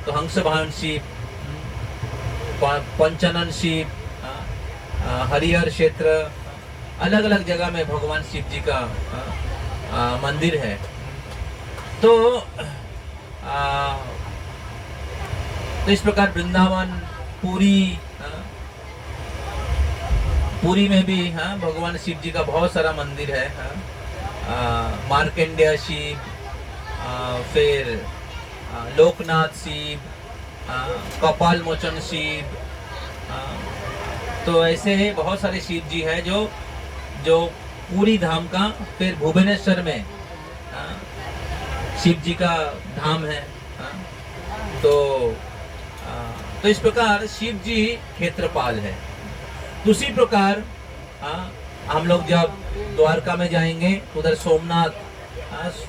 तो हंस वाहन शिव, पंचानन शिव, हरिहर क्षेत्र, अलग अलग जगह में भगवान शिव जी का मंदिर है। तो तो इस प्रकार वृंदावन, पुरी, पुरी में भी भगवान शिव जी का बहुत सारा मंदिर है। मार्कंडेय शिव, फिर लोकनाथ शिव, कपाल मोचन शिव, तो ऐसे बहुत सारे शिव जी हैं जो पूरी धाम का, फिर भुवनेश्वर में शिव जी का धाम है। तो इस प्रकार शिव जी क्षेत्रपाल है। उसी प्रकार हम लोग जब द्वारका में जाएंगे, उधर सोमनाथ,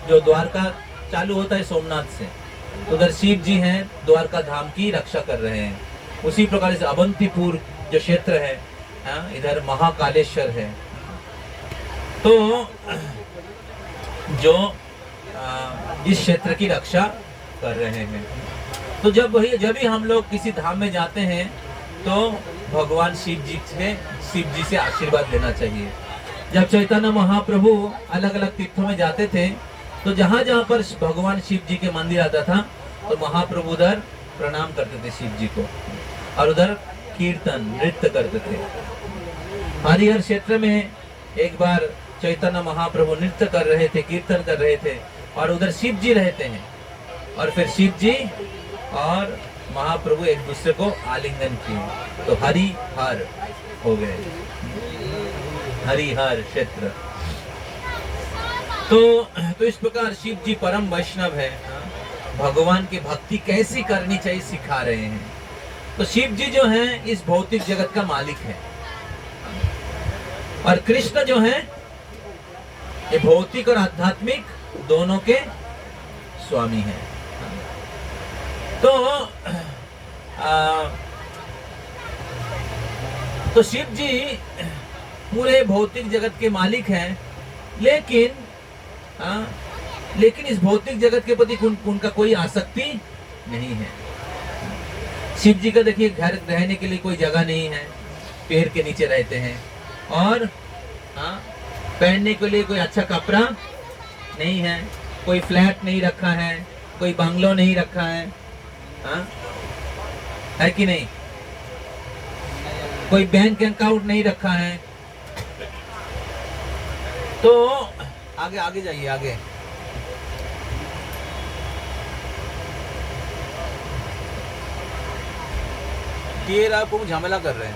जो द्वारका चालू होता है सोमनाथ से, उधर शिव जी हैं, द्वारका धाम की रक्षा कर रहे हैं। उसी प्रकार से अवंतीपुर जो क्षेत्र है, इधर महाकालेश्वर है। तो जो इस क्षेत्र की रक्षा कर रहे हैं। तो जब भी हम लोग किसी धाम में जाते हैं तो भगवान शिव जी से आशीर्वाद लेना चाहिए। जब चैतन्य महाप्रभु अलग अलग तीर्थों में जाते थे तो जहाँ जहाँ पर भगवान शिव जी के मंदिर आता था तो महाप्रभु उधर प्रणाम करते थे शिव जी को, और उधर कीर्तन नृत्य करते थे। हरिहर क्षेत्र में एक बार चैतन्य महाप्रभु नृत्य कर रहे थे, कीर्तन कर रहे थे, और उधर शिव जी रहते हैं, और फिर शिव जी और महाप्रभु एक दूसरे को आलिंगन किए, तो हरि हर हो गए, हरिहर क्षेत्र। तो इस प्रकार शिव जी परम वैष्णव है, भगवान की भक्ति कैसी करनी चाहिए सिखा रहे हैं। तो शिव जी जो हैं इस भौतिक जगत का मालिक है, और कृष्ण जो हैं ये भौतिक और आध्यात्मिक दोनों के स्वामी हैं। तो शिव जी पूरे भौतिक जगत के मालिक हैं, लेकिन इस भौतिक जगत के प्रति उनका कोई आसक्ति नहीं है। शिव जी का देखिए घर रहने के लिए कोई जगह नहीं है, पेड़ के नीचे रहते हैं, और पहनने के लिए कोई अच्छा कपड़ा नहीं है, कोई फ्लैट नहीं रखा है, कोई बंगलो नहीं रखा है कि नहीं, कोई बैंक अकाउंट नहीं रखा है। तो आगे आगे जाइए आगे। ये आपको झमेला कर रहे हैं।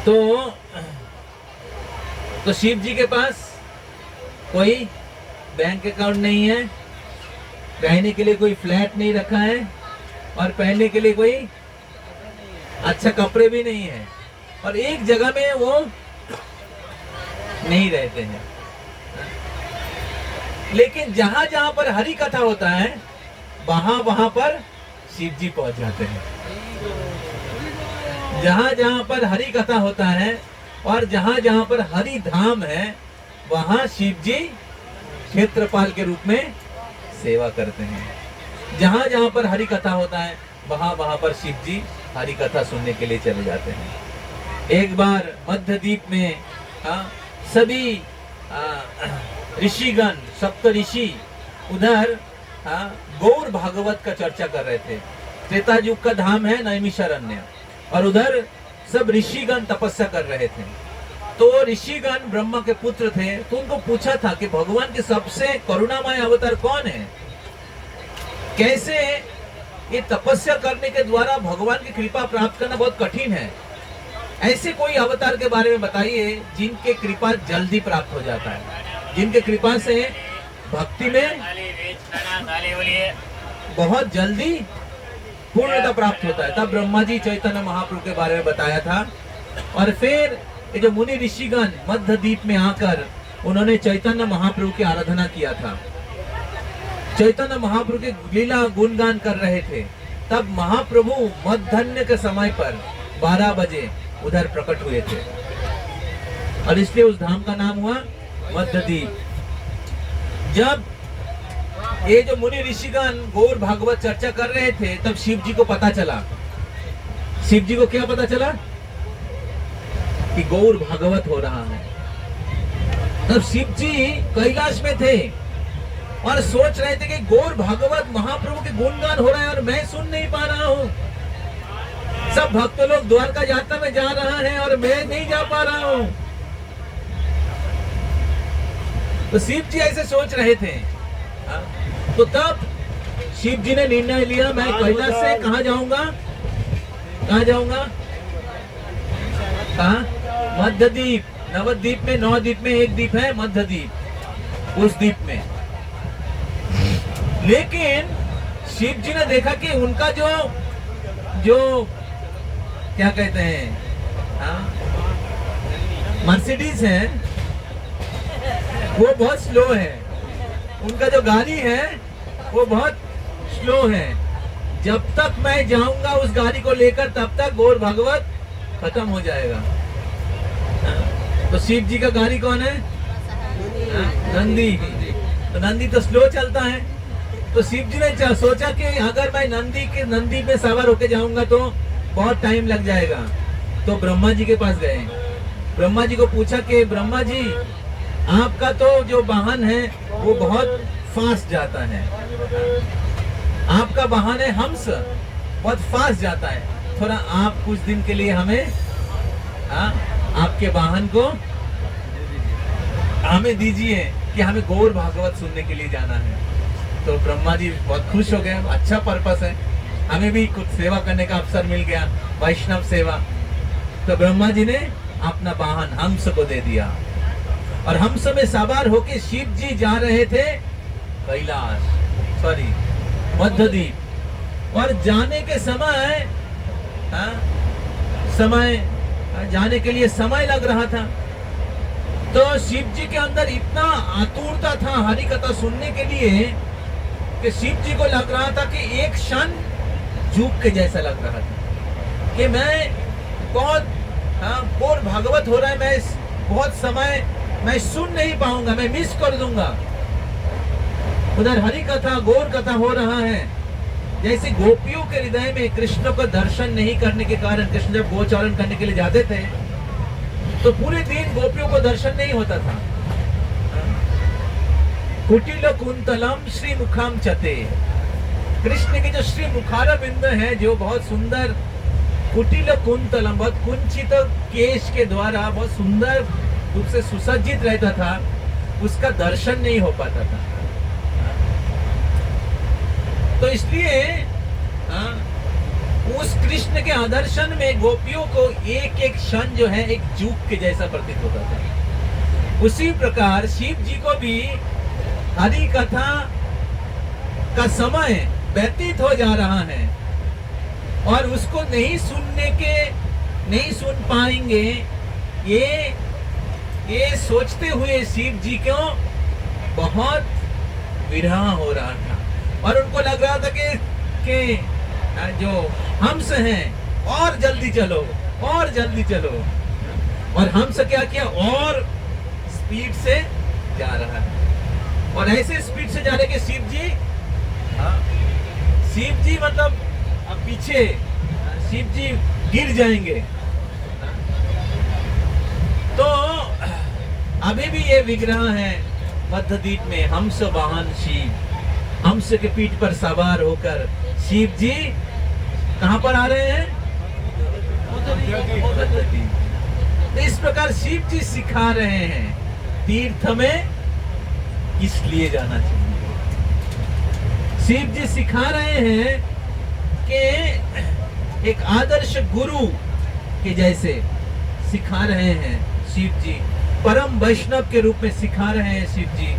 तो शिव जी के पास कोई बैंक अकाउंट नहीं है, रहने के लिए कोई फ्लैट नहीं रखा है, और पहनने के लिए कोई अच्छा कपड़े भी नहीं है, और एक जगह में वो नहीं रहते हैं। लेकिन जहां जहां पर हरि कथा होता है वहां पर शिव जी पहुंच जाते हैं। जहां जहां पर हरि कथा होता है और जहां जहां पर हरि धाम है वहां शिव जी क्षेत्रपाल के रूप में सेवा करते हैं। जहां जहां पर हरि कथा होता है वहां पर शिव जी हरि कथा सुनने के लिए चले जाते हैं। एक बार मध्यद्वीप में सभी ऋषिगण, सप्त ऋषि उधर गौर भागवत का चर्चा कर रहे थे। त्रेता युग का धाम है नैमिषारण्य, और उधर सब ऋषिगण तपस्या कर रहे थे। तो ऋषिगण ब्रह्मा के पुत्र थे, तो उनको पूछा था कि भगवान के सबसे करुणामय अवतार कौन है, कैसे ये तपस्या करने के द्वारा भगवान की कृपा प्राप्त करना बहुत कठिन है। ऐसे कोई अवतार के बारे में बताइए जिनके कृपा जल्दी प्राप्त हो जाता है, जिनके कृपा से भक्ति में बहुत जल्दी पूर्णता प्राप्त होता है। तब ब्रह्मा जी चैतन्य महाप्रभु के बारे में बताया था। और फिर ये जो मुनि ऋषिगण मध्यद्वीप में आकर उन्होंने चैतन्य महाप्रभु की आराधना किया था, चैतन्य महाप्रभु के लीला गुणगान कर रहे थे। तब महाप्रभु मध्याह्न के समय पर 12 बजे उधर प्रकट हुए थे, और इसलिए उस धाम का नाम हुआ मध्यद्वीप। जब ये जो मुनि ऋषिगण गौर भागवत चर्चा कर रहे थे तब शिव जी को पता चला। शिव जी को क्या पता चला कि गौर भागवत हो रहा है। तब शिव जी कैलाश में थे और सोच रहे थे कि गौर भागवत महाप्रभु के गुणगान हो रहा है और मैं सुन नहीं पा रहा हूँ। सब भक्त लोग द्वारका यात्रा में जा रहा है और मैं नहीं जा पा रहा हूँ। तो शिव जी ऐसे सोच रहे थे। तो तब शिव जी ने निर्णय लिया, मैं कैलाश से कहाँ जाऊंगा, कहाँ जाऊंगा, कहाँ? मध्यद्वीप। नवद्वीप में 9 द्वीप में एक द्वीप है मध्यद्वीप, उस द्वीप में। लेकिन शिव जी ने देखा कि उनका जो क्या कहते हैं, मर्सिडीज है, वो बहुत स्लो है। उनका जो गाड़ी है वो बहुत स्लो है। जब तक मैं जाऊंगा उस गाड़ी को लेकर तब तक गौर भागवत खत्म हो जाएगा। तो शिव जी का गाड़ी कौन है? नंदी। तो नंदी तो स्लो चलता है। तो शिव जी ने सोचा कि अगर मैं नंदी पे सवार होके जाऊंगा तो बहुत टाइम लग जाएगा। तो ब्रह्मा जी के पास गए। ब्रह्मा जी को पूछा कि ब्रह्मा जी, आपका तो जो वाहन है वो बहुत फास्ट जाता है, आपका वाहन है हंस, बहुत फास्ट जाता है, थोड़ा आप कुछ दिन के लिए हमें आपके वाहन को हमें दीजिए कि हमें गौर भागवत सुनने के लिए जाना है। तो ब्रह्मा जी बहुत खुश हो गए, अच्छा पर्पस है, हमें भी कुछ सेवा करने का अवसर मिल गया, वैष्णव सेवा। तो ब्रह्मा जी ने अपना वाहन हंस को दे दिया और हंस में सवार होके शिव जी जा रहे थे कैलाश, सॉरी मध्यद्वीप। और जाने के समय जाने के लिए समय लग रहा था। तो शिव जी के अंदर इतना आतुरता था हरि कथा सुनने के लिए कि शिव जी को लग रहा था कि एक क्षण झूक के जैसा लग रहा था कि मैं बहुत गौर भागवत हो रहा है, मैं बहुत समय मैं सुन नहीं पाऊंगा, मैं मिस कर दूंगा। उधर हरि कथा गौर कथा हो रहा है। जैसे गोपियों के हृदय में कृष्ण को दर्शन नहीं करने के कारण, कृष्ण जब गोचारण करने के लिए जाते थे तो पूरे दिन गोपियों को दर्शन नहीं होता था। कुटिल कुंतलम श्री मुखम चते, कृष्ण के जो श्री मुखार बिंद है जो बहुत सुंदर, कुटिल कुंतलम बहुत कुंचित केश के द्वारा बहुत सुंदर रूप से सुसज्जित रहता था, उसका दर्शन नहीं हो पाता था। तो इसलिए उस कृष्ण के आदर्शन में गोपियों को एक एक क्षण जो है एक चूक के जैसा प्रतीत होता था। उसी प्रकार शिव जी को भी हरि कथा का समय व्यतीत हो जा रहा है और उसको नहीं सुन पाएंगे, ये सोचते हुए शिव जी को बहुत विरह हो रहा था और उनको लग रहा था कि जो हंस हैं और जल्दी चलो और जल्दी चलो। और हंस क्या किया, और स्पीड से जा रहा है और ऐसे स्पीड से जा रहे कि शिव जी मतलब अब पीछे शिव जी गिर जाएंगे। तो अभी भी ये विग्रह है मध्यद्वीप में, हंस वाहन शिव, हंस के पीठ पर सवार होकर शिव जी कहां पर आ रहे हैं? तो इस प्रकार शिव जी सिखा रहे हैं तीर्थ में किस लिए जाना चाहिए। शिव जी सिखा रहे हैं कि एक आदर्श गुरु के जैसे सिखा रहे हैं शिव जी, परम वैष्णव के रूप में सिखा रहे हैं शिव जी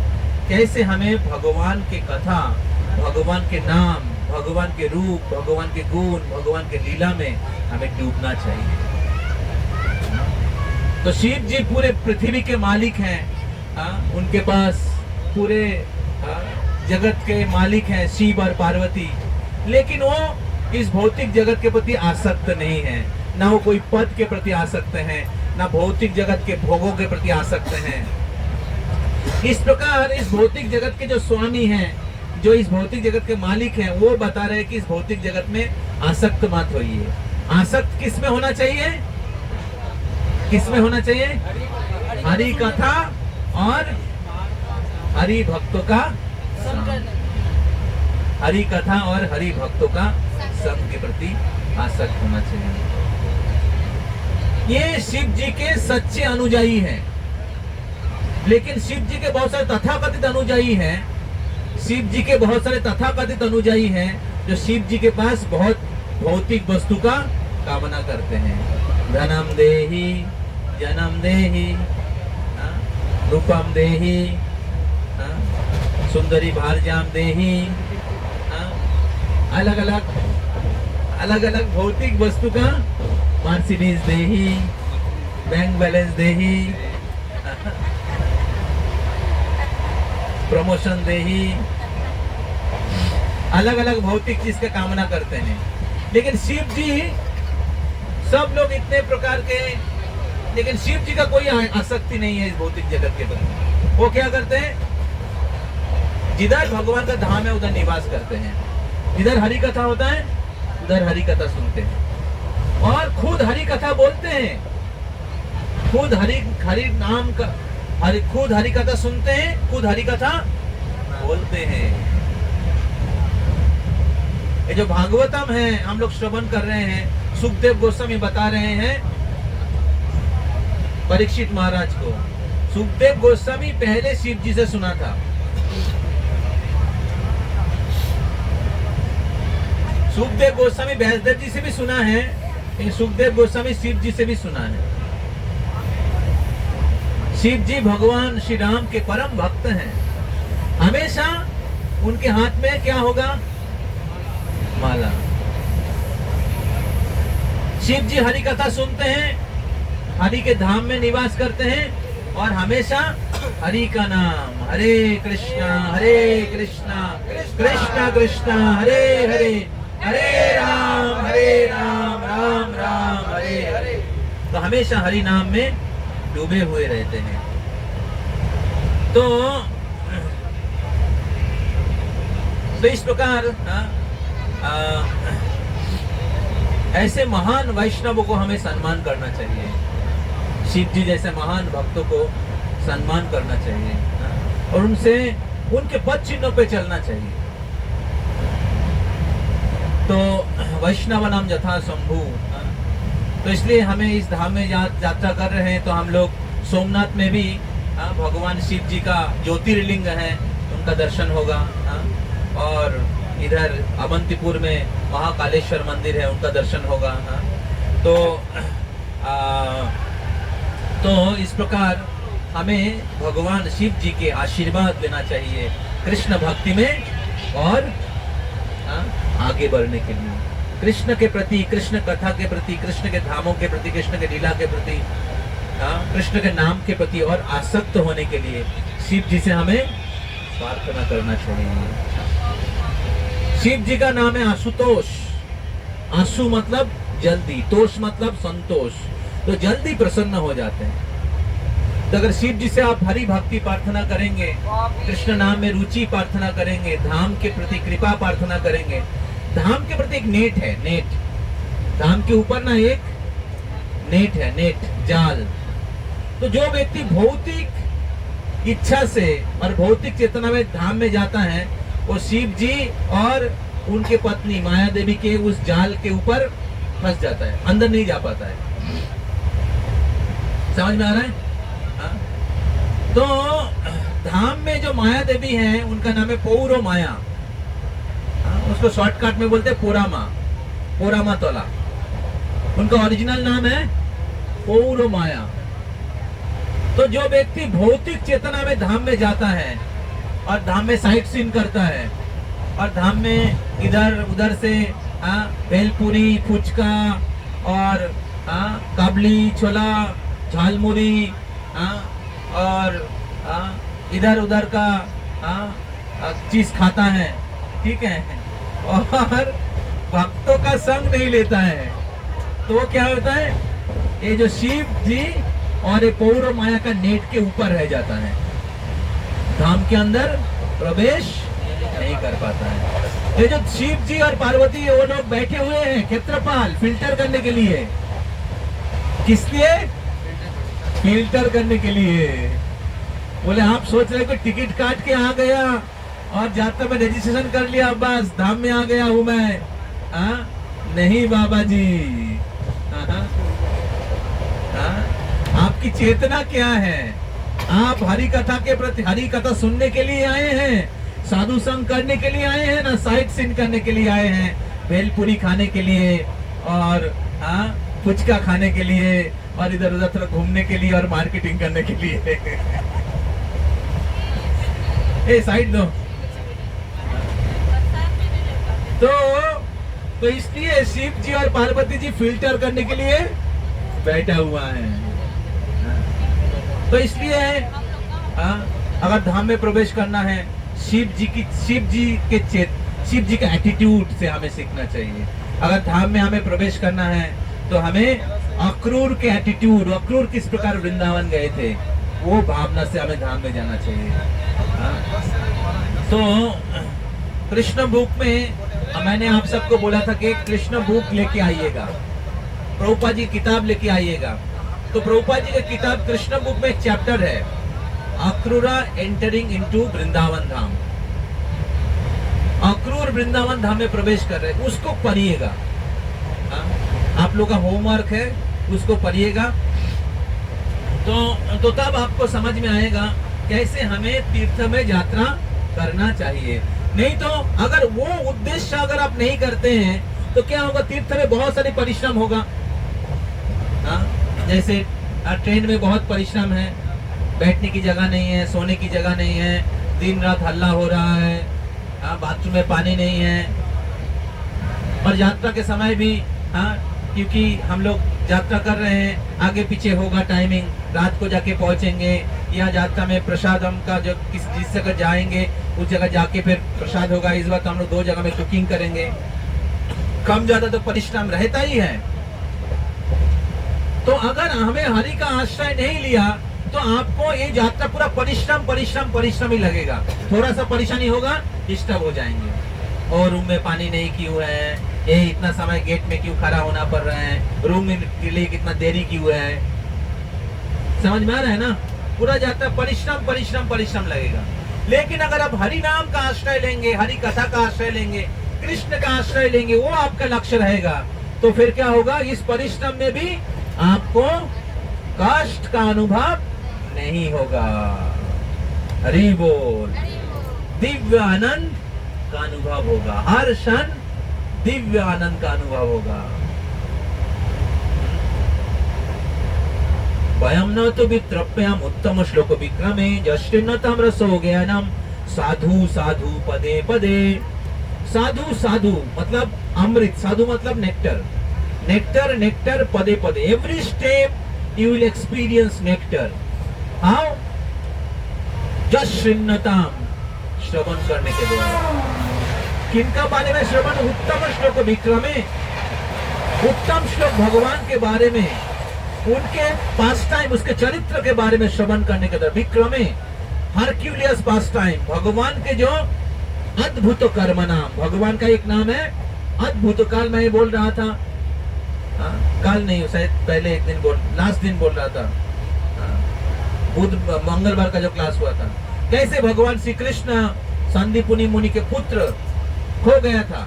कैसे हमें भगवान के कथा, भगवान के नाम, भगवान के रूप, भगवान के गुण, भगवान के लीला में हमें डूबना चाहिए। तो शिव जी पूरे पृथ्वी के मालिक हैं, उनके पास पूरे जगत के मालिक हैं शिव और पार्वती, लेकिन वो इस भौतिक जगत के प्रति आसक्त नहीं है, ना वो कोई पद के प्रति आसक्त हैं, ना भौतिक जगत के भोगों के प्रति आसक्त हैं। इस प्रकार इस भौतिक जगत के जो स्वामी हैं, जो इस भौतिक जगत के मालिक हैं, वो बता रहे हैं कि इस भौतिक जगत में आसक्त मत होइए। आसक्त किस में होना चाहिए? किसमें होना चाहिए? हरि कथा और हरि भक्तों का संग। हरि कथा और हरि भक्तों का संग के प्रति आसक्त होना चाहिए। ये शिव जी के सच्चे अनुयायी हैं। लेकिन शिव जी के बहुत सारे तथाकथित अनुयायी हैं। शिव जी के बहुत सारे तथाकथित अनुयायी हैं जो शिव जी के पास बहुत भौतिक वस्तु का कामना करते हैं। धनम देहि, जन्म देहि, रूपम देहि, सुंदरी भारजाम देहि, अलग अलग भौतिक वस्तु का, मर्सिडीज देहि, बैंक बैलेंस देहि, प्रमोशन देहि, अलग अलग भौतिक चीज का कामना करते हैं। लेकिन शिव जी, सब लोग इतने प्रकार के, लेकिन शिव जी का कोई आसक्ति नहीं है इस भौतिक जगत के प्रति। वो क्या करते हैं? जिधर भगवान का धाम है उधर निवास करते हैं। जिधर हरि कथा होता है उधर हरि कथा सुनते हैं और खुद हरि कथा बोलते हैं। खुद हरि नाम का खुद हरि कथा सुनते हैं, खुद हरि कथा बोलते हैं। ये जो भागवतम है हम लोग श्रवण कर रहे हैं, सुखदेव गोस्वामी बता रहे हैं परीक्षित महाराज को। सुखदेव गोस्वामी पहले शिव जी से सुना था। सुखदेव गोस्वामी व्यासदेव जी से भी सुना है, लेकिन सुखदेव गोस्वामी शिव जी से भी सुना है। शिव जी भगवान श्री राम के परम भक्त हैं। हमेशा उनके हाथ में क्या होगा? माला। शिव जी हरि कथा सुनते हैं, हरि के धाम में निवास करते हैं और हमेशा हरि का नाम, हरे कृष्णा कृष्णा कृष्णा हरे हरे, हरे राम राम राम हरे हरे। तो हमेशा हरि नाम में डूबे हुए रहते हैं। तो इस प्रकार ऐसे महान वैष्णवों को हमें सम्मान करना चाहिए। शिव जी जैसे महान भक्तों को सम्मान करना चाहिए और उनके पद चिन्हों पे चलना चाहिए। तो वैष्णव नाम यथा शंभु, तो इसलिए हमें इस धाम में यात्रा कर रहे हैं। तो हम लोग सोमनाथ में भी भगवान शिव जी का ज्योतिर्लिंग है, उनका दर्शन होगा। और इधर अवंतीपुर में महाकालेश्वर मंदिर है, उनका दर्शन होगा। तो इस प्रकार हमें भगवान शिव जी के आशीर्वाद लेना चाहिए कृष्ण भक्ति में और आगे बढ़ने के लिए, कृष्ण के प्रति, कृष्ण कथा के प्रति, कृष्ण के धामों के प्रति, कृष्ण के लीला के प्रति, कृष्ण के नाम के प्रति और आसक्त होने के लिए शिव जी से हमें प्रार्थना करना चाहिए। शिव जी का नाम है आशुतोष। आशु मतलब जल्दी, तोष मतलब संतोष, तो जल्दी प्रसन्न हो जाते हैं। तो अगर शिव जी से आप हरि भक्ति प्रार्थना करेंगे, कृष्ण नाम में रुचि प्रार्थना करेंगे, धाम के प्रति कृपा प्रार्थना करेंगे। धाम के प्रति एक नेट है, नेट, धाम के ऊपर ना एक नेट है, नेट, जाल। तो जो व्यक्ति भौतिक इच्छा से और भौतिक चेतना में धाम में जाता है, वो शिव जी और उनके पत्नी माया देवी के उस जाल के ऊपर फंस जाता है, अंदर नहीं जा पाता है। समझ में आ रहा है? तो धाम में जो माया देवी हैं उनका नाम है पौरो माया। उसको शॉर्टकट में बोलते हैं पोरामा, पोरामा तोला। उनका ओरिजिनल नाम है पौरो माया। तो जो व्यक्ति भौतिक चेतना में धाम में जाता है और धाम में साइट सीन करता है और धाम में इधर उधर से भेलपुरी, फुचका और काबली, छोला, झालमुरी और इधर उधर का चीज खाता है, ठीक है, और भक्तों का संग नहीं लेता है, तो वो क्या होता है? ये जो शिव जी और ये पौर माया का नेट के ऊपर रह जाता है, धाम के अंदर प्रवेश नहीं कर पाता है। ये जो शिव जी और पार्वती वो लोग बैठे हुए हैं क्षेत्रपाल फिल्टर करने के लिए, किस लिए? फिल्टर करने के लिए। बोले आप सोच रहे हो कि टिकट काट के आ गया और यात्रा में रजिस्ट्रेशन कर लिया, बस धाम में आ गया हूं मैं। नहीं बाबा जी। आपकी चेतना क्या है? आप हरि कथा के प्रति, हरि कथा सुनने के लिए आए हैं, साधु संग करने के लिए आए हैं ना, साइट सीन करने के लिए आए हैं, भेलपुरी खाने के लिए और फुचका खाने के लिए और इधर उधर थोड़ा घूमने के लिए और मार्केटिंग करने के लिए। ए साइड दो। तो इसलिए शिव जी और पार्वती जी फिल्टर करने के लिए बैठा हुआ है। तो इसलिए अगर धाम में प्रवेश करना है, शिव जी के एटीट्यूड से हमें सीखना चाहिए। अगर धाम में हमें प्रवेश करना है तो हमें अक्रूर के एटीट्यूड, अक्रूर किस प्रकार वृंदावन गए थे, वो भावना से हमें धाम में जाना चाहिए। तो कृष्ण बुक में मैंने आप सबको बोला था कि कृष्ण बुक लेके आइएगा, प्रभुपाद जी किताब लेके आइएगा। तो प्रभुपाद जी की किताब कृष्ण बुक में एक चैप्टर है, अक्रूरा एंटरिंग इनटू वृंदावन धाम। अक्रूर वृंदावन धाम में प्रवेश कर रहे, उसको पढ़िएगा। आप लोग का होमवर्क है, उसको पढ़िएगा। तो तब आपको समझ में आएगा कैसे हमें तीर्थ में यात्रा करना चाहिए। नहीं तो अगर वो उद्देश्य अगर आप नहीं करते हैं तो क्या होगा, तीर्थ में बहुत सारी परिश्रम होगा। जैसे ट्रेन में बहुत परिश्रम है, बैठने की जगह नहीं है, सोने की जगह नहीं है, दिन रात हल्ला हो रहा है, बाथरूम में पानी नहीं है। और यात्रा के समय भी क्योंकि हम लोग यात्रा कर रहे हैं, आगे पीछे होगा टाइमिंग, रात को जाके पहुंचेंगे, या यात्रा में प्रसादम का जो जिस जगह जाएंगे उस जगह जाके फिर प्रसाद होगा। इस वक्त हम लोग 2 जगह में कुकिंग करेंगे, कम ज्यादा तो परिश्रम रहता ही है। तो अगर हमें हरि का आश्रय नहीं लिया तो आपको ये यात्रा पूरा परिश्रम ही लगेगा। थोड़ा सा परेशानी होगा, डिस्टर्ब हो जाएंगे, और रूम में पानी नहीं क्यों है, ये इतना समय गेट में क्यों खड़ा होना पड़ रहा है, रूम में के लिए कितना देरी क्यों है। समझ में आ रहा है ना? पूरा यात्रा परिश्रम लगेगा। लेकिन अगर आप हरि नाम का आश्रय लेंगे, हरि कथा का आश्रय लेंगे, कृष्ण का आश्रय लेंगे, वो आपका लक्ष्य रहेगा, तो फिर क्या होगा, इस परिश्रम में भी आपको कष्ट का अनुभव नहीं होगा। हरि बोल। दिव्य आनंद का अनुभव होगा, हर क्षण दिव्य आनंद का अनुभव होगा। वयम न तो वित्रप्याम उत्तम श्लोक विक्रमे जष्टिन्नतम रसो ज्ञानम साधु साधु पदे पदे। साधु साधु मतलब अमृत, साधु मतलब नेक्टर, नेक्टर नेक्टर पदे पदे। Every step you will experience nectar. How? जष्टिन्नतम, श्रवण करने के द्वारा। किनका बारे में श्रवण? उत्तम श्लोक विक्रमे, उत्तम श्लोक भगवान के बारे में, उनके पास टाइम, उसके चरित्र के बारे में श्रवण करने के द्वारा। विक्रमे, हरक्यूलियस पास टाइम, भगवान के जो अद्भुत कर्म नाम, भगवान का एक नाम है अद्भुत। काल मैं बोल रहा था, काल नहीं शायद पहले एक दिन लास्ट दिन बोल रहा था, बुध मंगलवार का जो क्लास हुआ था, कैसे भगवान श्री कृष्ण संदीपुनि मुनि के पुत्र खो गया था,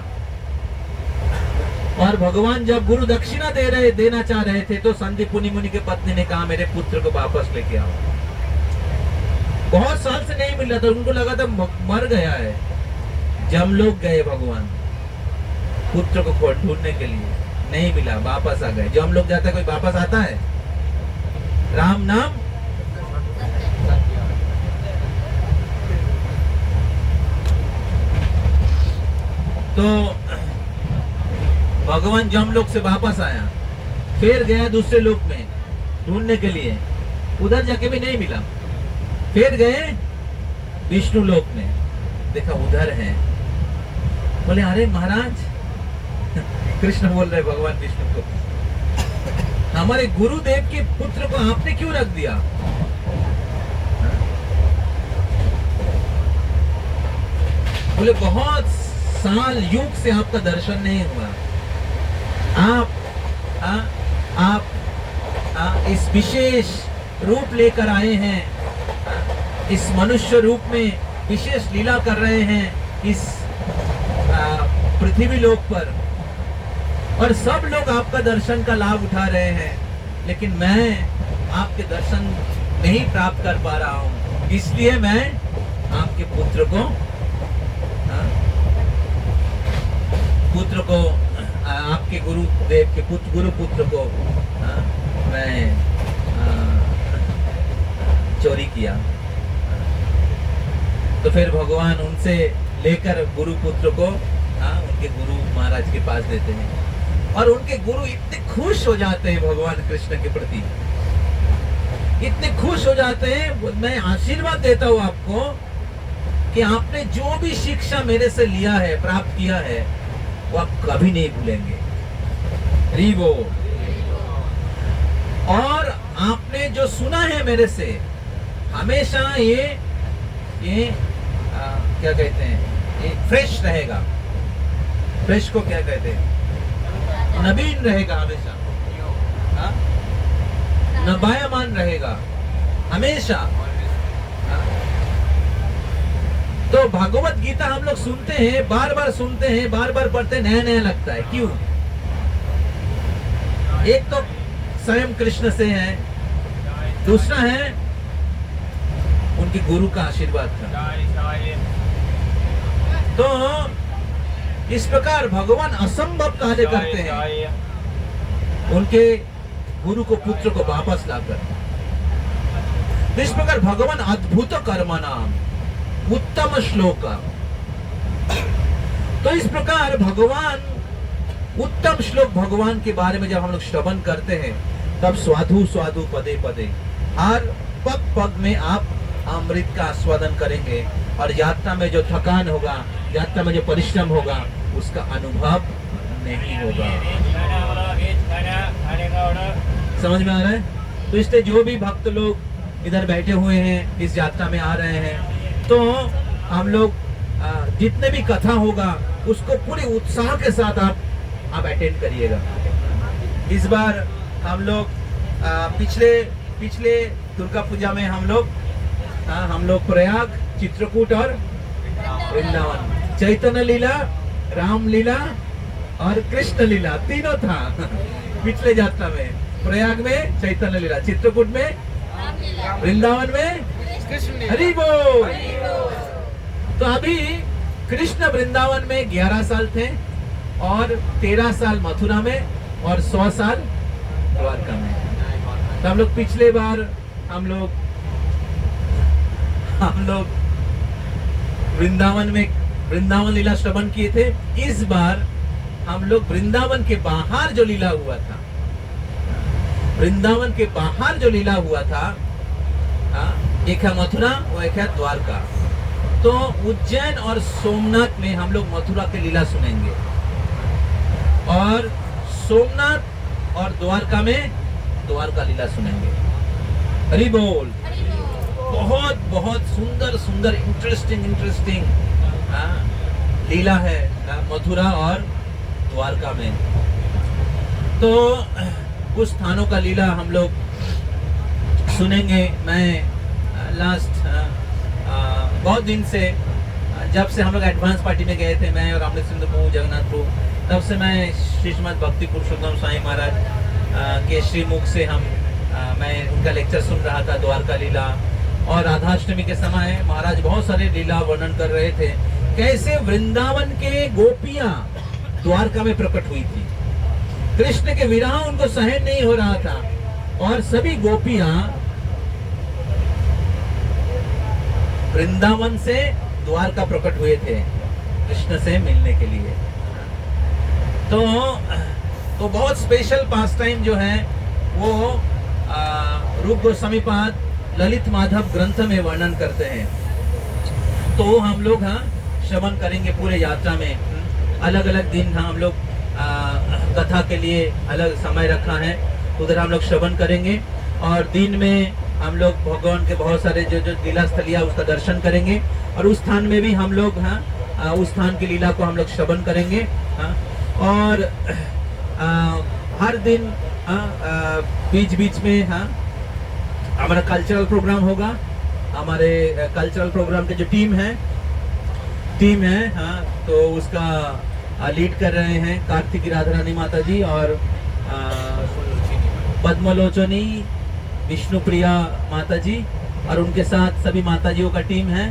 और भगवान जब गुरु दक्षिणा देना चाह रहे थे तो संदीपुनि मुनि के पत्नी ने कहा मेरे पुत्र को वापस लेके आओ। बहुत साल से नहीं मिल रहा था, उनको लगा था मर गया है। जमलोक गए भगवान पुत्र को ढूंढने के लिए, नहीं मिला, वापस आ गए। जमलोक जाता है, कोई वापस आता है? राम नाम तो भगवान जमलोक से वापस आया, फिर गया दूसरे लोक में ढूंढने के लिए, उधर जाके भी नहीं मिला। फिर गए विष्णु लोक में, देखा उधर है। बोले अरे महाराज, कृष्ण बोल रहे भगवान विष्णु को, हमारे गुरुदेव के पुत्र को आपने क्यों रख दिया? बोले बहुत साल युग से आपका दर्शन नहीं हुआ, आप इस विशेष रूप लेकर आए हैं, इस मनुष्य रूप में विशेष लीला कर रहे हैं इस पृथ्वी लोक पर, और सब लोग आपका दर्शन का लाभ उठा रहे हैं, लेकिन मैं आपके दर्शन नहीं प्राप्त कर पा रहा हूं। इसलिए मैं आपके पुत्र को आपके गुरुदेव के गुरु पुत्र को मैं चोरी किया। तो फिर भगवान उनसे लेकर गुरु पुत्र को उनके गुरु महाराज के पास देते हैं, और उनके गुरु इतने खुश हो जाते हैं भगवान कृष्ण के प्रति, इतने खुश हो जाते हैं। मैं आशीर्वाद देता हूँ आपको कि आपने जो भी शिक्षा मेरे से लिया है, प्राप्त किया है, वो आप कभी नहीं भूलेंगे। रीवो। और आपने जो सुना है मेरे से, हमेशा ये क्या कहते हैं, ये फ्रेश रहेगा। फ्रेश को क्या कहते हैं? नवीन रहेगा हमेशा, नवायमान रहेगा हमेशा। तो भगवत गीता हम लोग सुनते हैं, बार बार सुनते हैं, बार बार पढ़ते, नया नया लगता है। क्यों? एक तो स्वयं कृष्ण से है, दूसरा है उनके गुरु का आशीर्वाद था। तो इस प्रकार भगवान असंभव कार्य करते हैं, उनके गुरु को पुत्र को वापस लाकर। इस प्रकार भगवान अद्भुत कर्म नाम उत्तम श्लोक। तो इस प्रकार भगवान उत्तम श्लोक, भगवान के बारे में जब हम लोग श्रवण करते हैं, तब स्वाधु स्वाधु पदे पदे, हर पग पग में आप अमृत का आस्वादन करेंगे, और यात्रा में जो थकान होगा, यात्रा में जो परिश्रम होगा, उसका अनुभव नहीं होगा। समझ में आ रहा है? तो इसलिए जो भी भक्त लोग इधर बैठे हुए हैं, इस यात्रा में आ रहे हैं, तो हम लोग जितने भी कथा होगा उसको पूरे उत्साह के साथ आप अटेंड करिएगा। इस बार हम लोग पिछले दुर्गा पूजा में हम लोग प्रयाग, चित्रकूट और वृंदावन, चैतन्य लीला, राम लीला और कृष्ण लीला तीनों था पिछले यात्रा में। प्रयाग में चैतन्य लीला, चित्रकूट में, वृंदावन में हरि बोल। तो अभी कृष्ण वृंदावन में 11 साल थे, और 13 साल मथुरा में, और 100 साल द्वारका में। तो हम लोग पिछले बार हम लोग वृंदावन लीला श्रवण किए थे। इस बार हम लोग वृंदावन के बाहर जो लीला हुआ था, वृंदावन के बाहर जो लीला हुआ था, एक है मथुरा और एक है द्वारका। तो उज्जैन और सोमनाथ में हम लोग मथुरा की लीला सुनेंगे, और सोमनाथ और द्वारका में द्वारका लीला सुनेंगे। हरि बोल। बहुत बहुत सुंदर सुंदर इंटरेस्टिंग लीला है मथुरा और द्वारका में। तो उस स्थानों का लीला हम लोग सुनेंगे। मैं लास्ट बहुत दिन से, जब से हम लोग एडवांस पार्टी में गए थे, मैं और अमृत सिंधु प्रभु, जगन्नाथ प्रभु, तब से मैं श्रीमद भक्ति पुरुषोत्तम साईं महाराज के श्रीमुख से मैं उनका लेक्चर सुन रहा था, द्वारका लीला। और राधाष्टमी के समय महाराज बहुत सारे लीला वर्णन कर रहे थे, कैसे वृंदावन के गोपियां द्वारका में प्रकट हुई थी। कृष्ण के विरह उनको सहन नहीं हो रहा था, और सभी गोपियां वृंदावन से द्वारका प्रकट हुए थे कृष्ण से मिलने के लिए। तो बहुत स्पेशल पास टाइम जो है वो रूप गोस्वामी पाद ललित माधव ग्रंथ में वर्णन करते हैं। तो हम लोग श्रवण करेंगे पूरे यात्रा में। अलग अलग दिन हम लोग कथा के लिए अलग समय रखा है, उधर हम लोग श्रवण करेंगे। और दिन में हम लोग भगवान के बहुत सारे जो लीला स्थलिया उसका दर्शन करेंगे, और उस स्थान में भी हम लोग उस स्थान की लीला को हम लोग श्रवण करेंगे। और हर दिन बीच बीच में हमारा कल्चरल प्रोग्राम होगा। हमारे कल्चरल प्रोग्राम के जो टीम है हाँ, तो उसका लीड कर रहे हैं कार्तिक राधारानी माता जी और पद्मलोचनी विष्णुप्रिया माता जी, और उनके साथ सभी माताजियों का टीम है,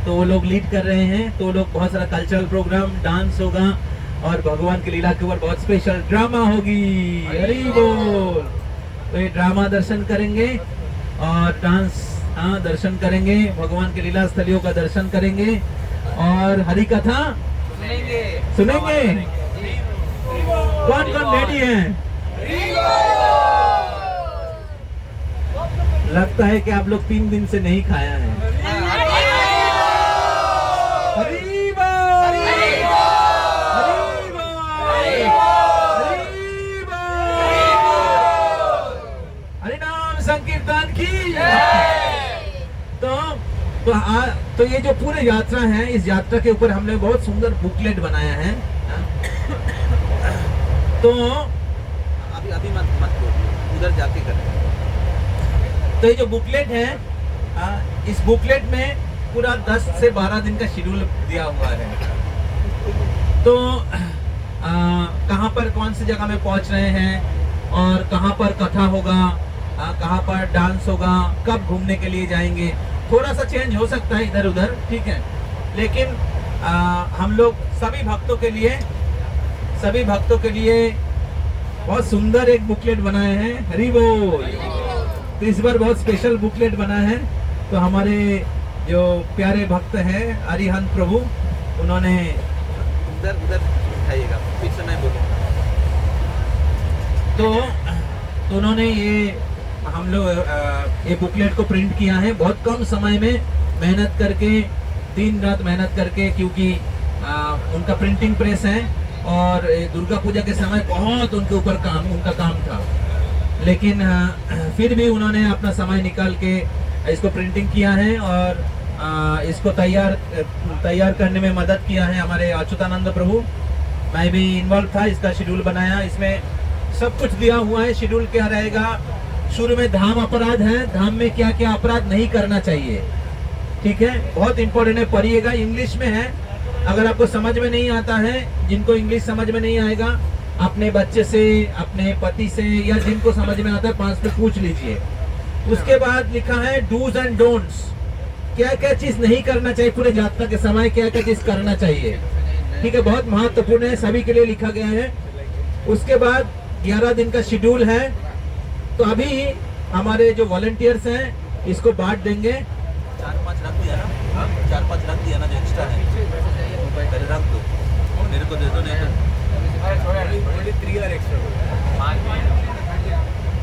तो वो लोग लीड कर रहे हैं। तो वो लोग बहुत सारा कल्चरल प्रोग्राम, डांस होगा और भगवान की लीला के ऊपर बहुत स्पेशल ड्रामा होगी। हरि बोल। तो ये ड्रामा दर्शन करेंगे और डांस दर्शन करेंगे, भगवान के लीला स्थलियों का दर्शन करेंगे और हरि कथा सुनेंगे। कौन कौन रेडी है? लगता है कि आप लोग 3 दिन से नहीं खाया है। हरि बोल, हरि बोल, हरि बोल, हरि नाम संकीर्तन की। तो ये जो पूरे यात्रा है, इस यात्रा के ऊपर हमने बहुत सुंदर बुकलेट बनाया है। तो अभी मत उधर जाके करें। तो ये जो बुकलेट है, इस बुकलेट में पूरा 10 से 12 दिन का शेड्यूल दिया हुआ है। तो कहाँ पर कौन सी जगह में पहुंच रहे हैं और कहाँ पर कथा होगा, कहाँ पर डांस होगा, कब घूमने के लिए जाएंगे। थोड़ा सा चेंज हो सकता है इधर उधर, ठीक है, लेकिन हम लोग सभी भक्तों के लिए बहुत सुंदर एक बुकलेट बनाए हैं। हरि बोल। तो इस बार बहुत स्पेशल बुकलेट बना है। तो हमारे जो प्यारे भक्त हैं अरिहंत प्रभु, उन्होंने उधर उठाइएगा, पीछे मैं बोलूँगा। तो उन्होंने हम लोग ये बुकलेट को प्रिंट किया है बहुत कम समय में, मेहनत करके, दिन रात मेहनत करके, क्योंकि उनका प्रिंटिंग प्रेस है और दुर्गा पूजा के समय बहुत उनके ऊपर उनका काम था, लेकिन फिर भी उन्होंने अपना समय निकाल के इसको प्रिंटिंग किया है और इसको तैयार करने में मदद किया है हमारे अच्युतानंद प्रभु। मैं भी इन्वॉल्व था, इसका शेड्यूल बनाया, इसमें सब कुछ दिया हुआ है। शेड्यूल क्या रहेगा, शुरू में धाम अपराध है, धाम में क्या क्या अपराध नहीं करना चाहिए, ठीक है, बहुत इंपॉर्टेंट है, पढ़िएगा, इंग्लिश में है। अगर आपको समझ में नहीं आता है, जिनको इंग्लिश समझ में नहीं आएगा, अपने बच्चे से, अपने पति से, या जिनको समझ में आता है 5 पे पूछ लीजिए। उसके बाद लिखा है डूज एंड डोंट्स, क्या क्या चीज नहीं करना चाहिए पूरे यात्रा के समय, क्या क्या चीज करना चाहिए, ठीक है, बहुत महत्वपूर्ण है, सभी के लिए लिखा गया है। उसके बाद 11 दिन का शेड्यूल है। तो अभी हमारे जो वॉलंटियर्स हैं इसको बांट देंगे। 4-5 रख दिया ना, 4-5 रख दिया ना, जो एक्स्ट्रा है पहले रख दो, मेरे को दे दो, नहीं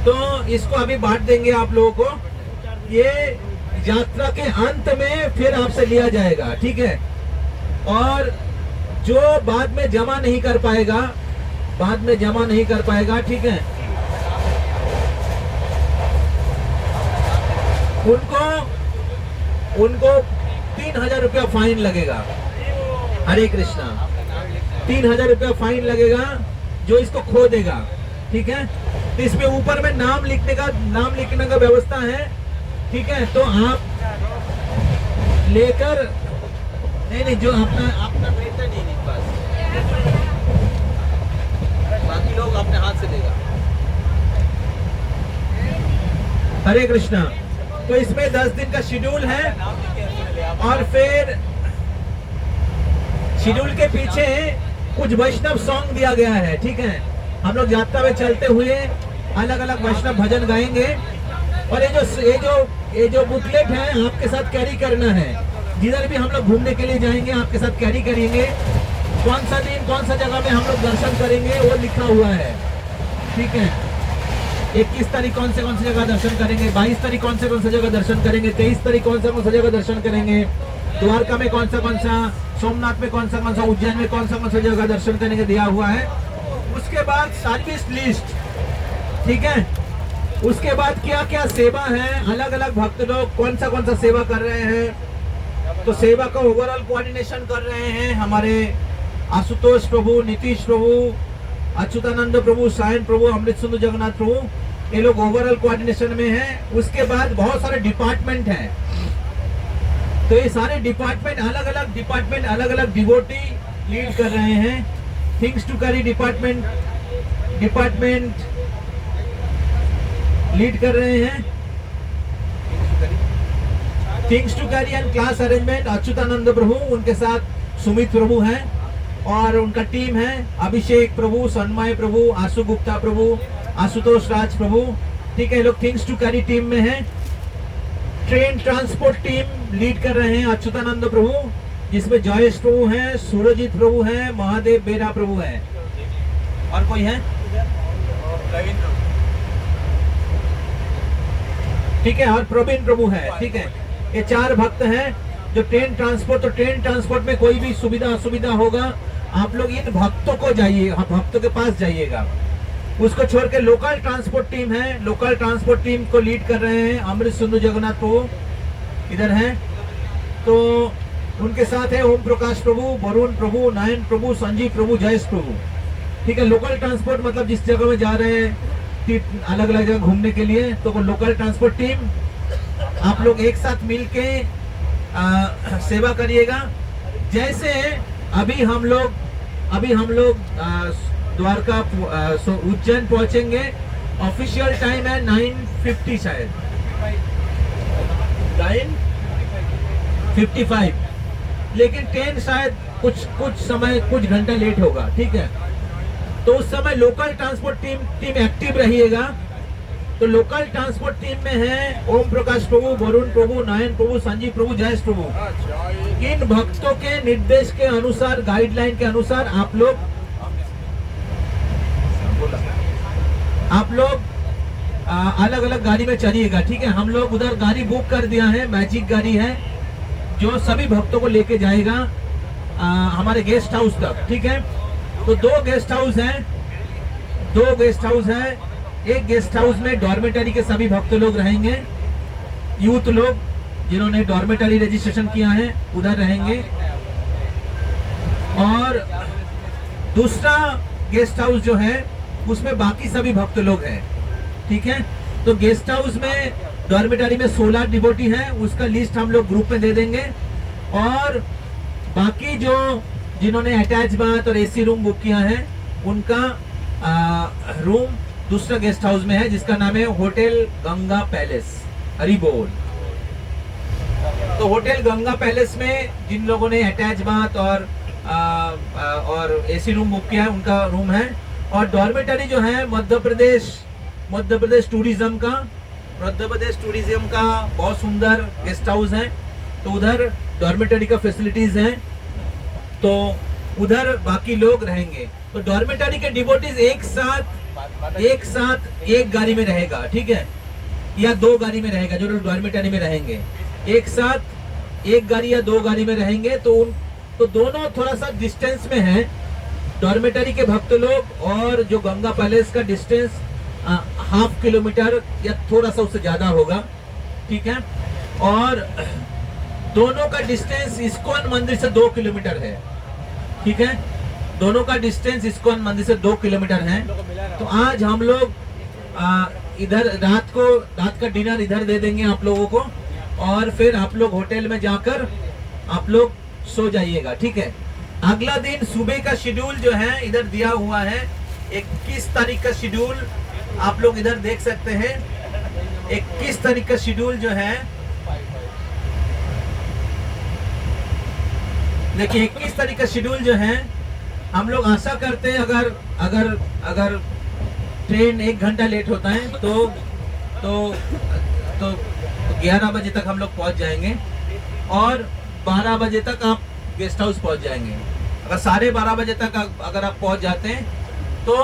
तो इसको अभी बांट देंगे आप लोगों को। ये यात्रा के अंत में फिर आपसे लिया जाएगा, ठीक है, और जो बाद में जमा नहीं कर पाएगा, ठीक है, उनको 3000 रुपया फाइन लगेगा। हरे कृष्णा। 3000 रुपया फाइन लगेगा जो इसको खो देगा, ठीक है। तो इसमें ऊपर में नाम लिखने का व्यवस्था है, ठीक है। तो आप लेकर नहीं जो अपना बेटा नहीं पास, बाकी लोग अपने हाथ से देगा। हरे कृष्णा। तो इसमें 10 दिन का शेड्यूल है और फिर शेड्यूल के पीछे कुछ वैष्णव सॉन्ग दिया गया है, ठीक है। हम लोग यात्रा में चलते हुए अलग अलग वैष्णव भजन गाएंगे और ये जो बुकलेट है आपके साथ कैरी करना है। जिधर भी हम लोग घूमने के लिए जाएंगे आपके साथ कैरी करेंगे। कौन सा दिन कौन सा जगह में हम लोग दर्शन करेंगे वो लिखा हुआ है, ठीक है। 21 तारीख कौन सी जगह दर्शन करेंगे, 22 तारीख कौन सी जगह दर्शन करेंगे, 23 तारीख कौन सा जगह दर्शन करेंगे, द्वारका में कौन सा, सोमनाथ में कौन सा, उज्जैन में कौन सा जगह दर्शन करेंगे, दिया हुआ है। उसके बाद सर्विस लिस्ट, ठीक है। उसके बाद क्या क्या सेवा है, अलग अलग भक्त लोग कौन सा सेवा कर रहे हैं। तो सेवा का ओवरऑल कोऑर्डिनेशन कर रहे हैं हमारे आशुतोष प्रभु, नीतीश प्रभु, अच्युतानंद प्रभु, सायन प्रभु, अमृत सुंदर जगन्नाथ प्रभु। ये लोग ओवरऑल कोऑर्डिनेशन में हैं। उसके बाद बहुत सारे डिपार्टमेंट हैं, तो ये सारे डिपार्टमेंट अलग अलग डिवोटी लीड कर रहे हैं। Things to carry department lead कर रहे हैं। Things to carry and class arrangement Achyutananda Prabhu, उनके साथ सुमित प्रभु हैं और उनका टीम है अभिषेक प्रभु, सन्मय प्रभु, आशु गुप्ता प्रभु, आशुतोष राज प्रभु। ठीक है, ये लोग थिंग्स टू कैरी टीम में हैं। ट्रेन ट्रांसपोर्ट टीम लीड कर रहे हैं अच्युतानंद प्रभु, जिसमें जयेश प्रभु हैं, सूरजीत प्रभु हैं, महादेव बेरा प्रभु हैं। और कोई है? ठीक है, और प्रवीण प्रभु है। ठीक है, ये 4 भक्त हैं जो ट्रेन ट्रांसपोर्ट। तो ट्रेन ट्रांसपोर्ट में कोई भी सुविधा असुविधा होगा, आप लोग इन भक्तों को जाइए, भक्तों के पास जाइएगा। उसको छोड़ के लोकल ट्रांसपोर्ट टीम है, लोकल ट्रांसपोर्ट टीम को लीड कर रहे हैं अमृत सिंधु जगन्नाथ प्रभु, इधर हैं। तो उनके साथ है ओम प्रकाश प्रभु, वरुण प्रभु, नयन प्रभु, संजीव प्रभु, जयेश प्रभु। ठीक है, लोकल ट्रांसपोर्ट मतलब जिस जगह में जा रहे हैं अलग अलग जगह घूमने के लिए, तो लोकल ट्रांसपोर्ट टीम आप लोग एक साथ मिलके सेवा करिएगा। जैसे अभी हम लोग द्वारका उज्जैन पहुंचेंगे, ऑफिशियल टाइम है 9:50 शायद 9:55, लेकिन ट्रेन शायद कुछ घंटा लेट होगा। ठीक है, तो उस समय लोकल ट्रांसपोर्ट टीम एक्टिव रहिएगा। तो लोकल ट्रांसपोर्ट टीम में है ओम प्रकाश प्रभु, वरुण प्रभु, नयन प्रभु, संजीव प्रभु, जयेश प्रभु। इन भक्तों के निर्देश के अनुसार, गाइडलाइन के अनुसार आप लोग अलग अलग गाड़ी में चलिएगा। ठीक है, हम लोग उधर गाड़ी बुक कर दिया है, मैजिक गाड़ी है जो सभी भक्तों को लेके जाएगा हमारे गेस्ट हाउस तक। ठीक है, तो 2 गेस्ट हाउस हैं। एक गेस्ट हाउस में डॉर्मेटरी के सभी भक्त लोग रहेंगे, यूथ लोग जिन्होंने डॉर्मेटरी रजिस्ट्रेशन किया है उधर रहेंगे। और दूसरा गेस्ट हाउस जो है उसमें बाकी सभी भक्त लोग हैं। ठीक है, तो गेस्ट हाउस में डॉर्मेटरी में 16 डिवोटी है, उसका लिस्ट हम लोग ग्रुप में दे देंगे। और बाकी जो जिन्होंने अटैच बाथ और एसी रूम बुक किया है उनका रूम दूसरा गेस्ट हाउस में है, जिसका नाम है होटल गंगा पैलेस। हरि बोल। तो होटल गंगा पैलेस में जिन लोगों ने अटैच बाथ और एसी रूम बुक किया है उनका रूम है। और डॉर्मेटरी जो है मध्य प्रदेश टूरिज्म का बहुत सुंदर गेस्ट हाउस है, तो उधर डॉर्मेटरी का फैसिलिटीज है, तो उधर बाकी लोग रहेंगे। तो डॉर्मेटरी के डिवोटीज एक साथ एक गाड़ी में रहेगा। ठीक है, या 2 गाड़ी में रहेगा। जो लोग डॉर्मेटरी में रहेंगे एक साथ एक गाड़ी या 2 गाड़ी में रहेंगे। तो दोनों थोड़ा सा डिस्टेंस में है, डॉर्मेटरी के भक्त लोग और जो गंगा पैलेस का डिस्टेंस 1/2 किलोमीटर या थोड़ा सा उससे ज्यादा होगा। ठीक है, और दोनों का डिस्टेंस इस्कॉन मंदिर से 2 किलोमीटर है। ठीक है, दोनों का डिस्टेंस इस्कॉन मंदिर से 2 किलोमीटर है। तो आज हम लोग इधर रात का डिनर इधर दे देंगे आप लोगों को, और फिर आप लोग होटल में जाकर आप लोग सो जाइएगा। ठीक है, अगला दिन सुबह का शेड्यूल जो है इधर दिया हुआ है, 21 तारीख का शेड्यूल आप लोग इधर देख सकते हैं। 21 तारीख का शेड्यूल जो है, देखिए 21 तारीख का शेड्यूल जो है, हम लोग आशा करते हैं अगर ट्रेन 1 घंटा लेट होता है तो 11 बजे तक हम लोग पहुंच जाएंगे, और 12 बजे तक आप गेस्ट हाउस पहुंच जाएंगे। अगर 12:30 बजे तक अगर आप पहुंच जाते हैं तो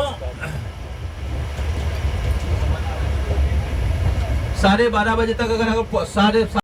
12:30 बजे तक अगर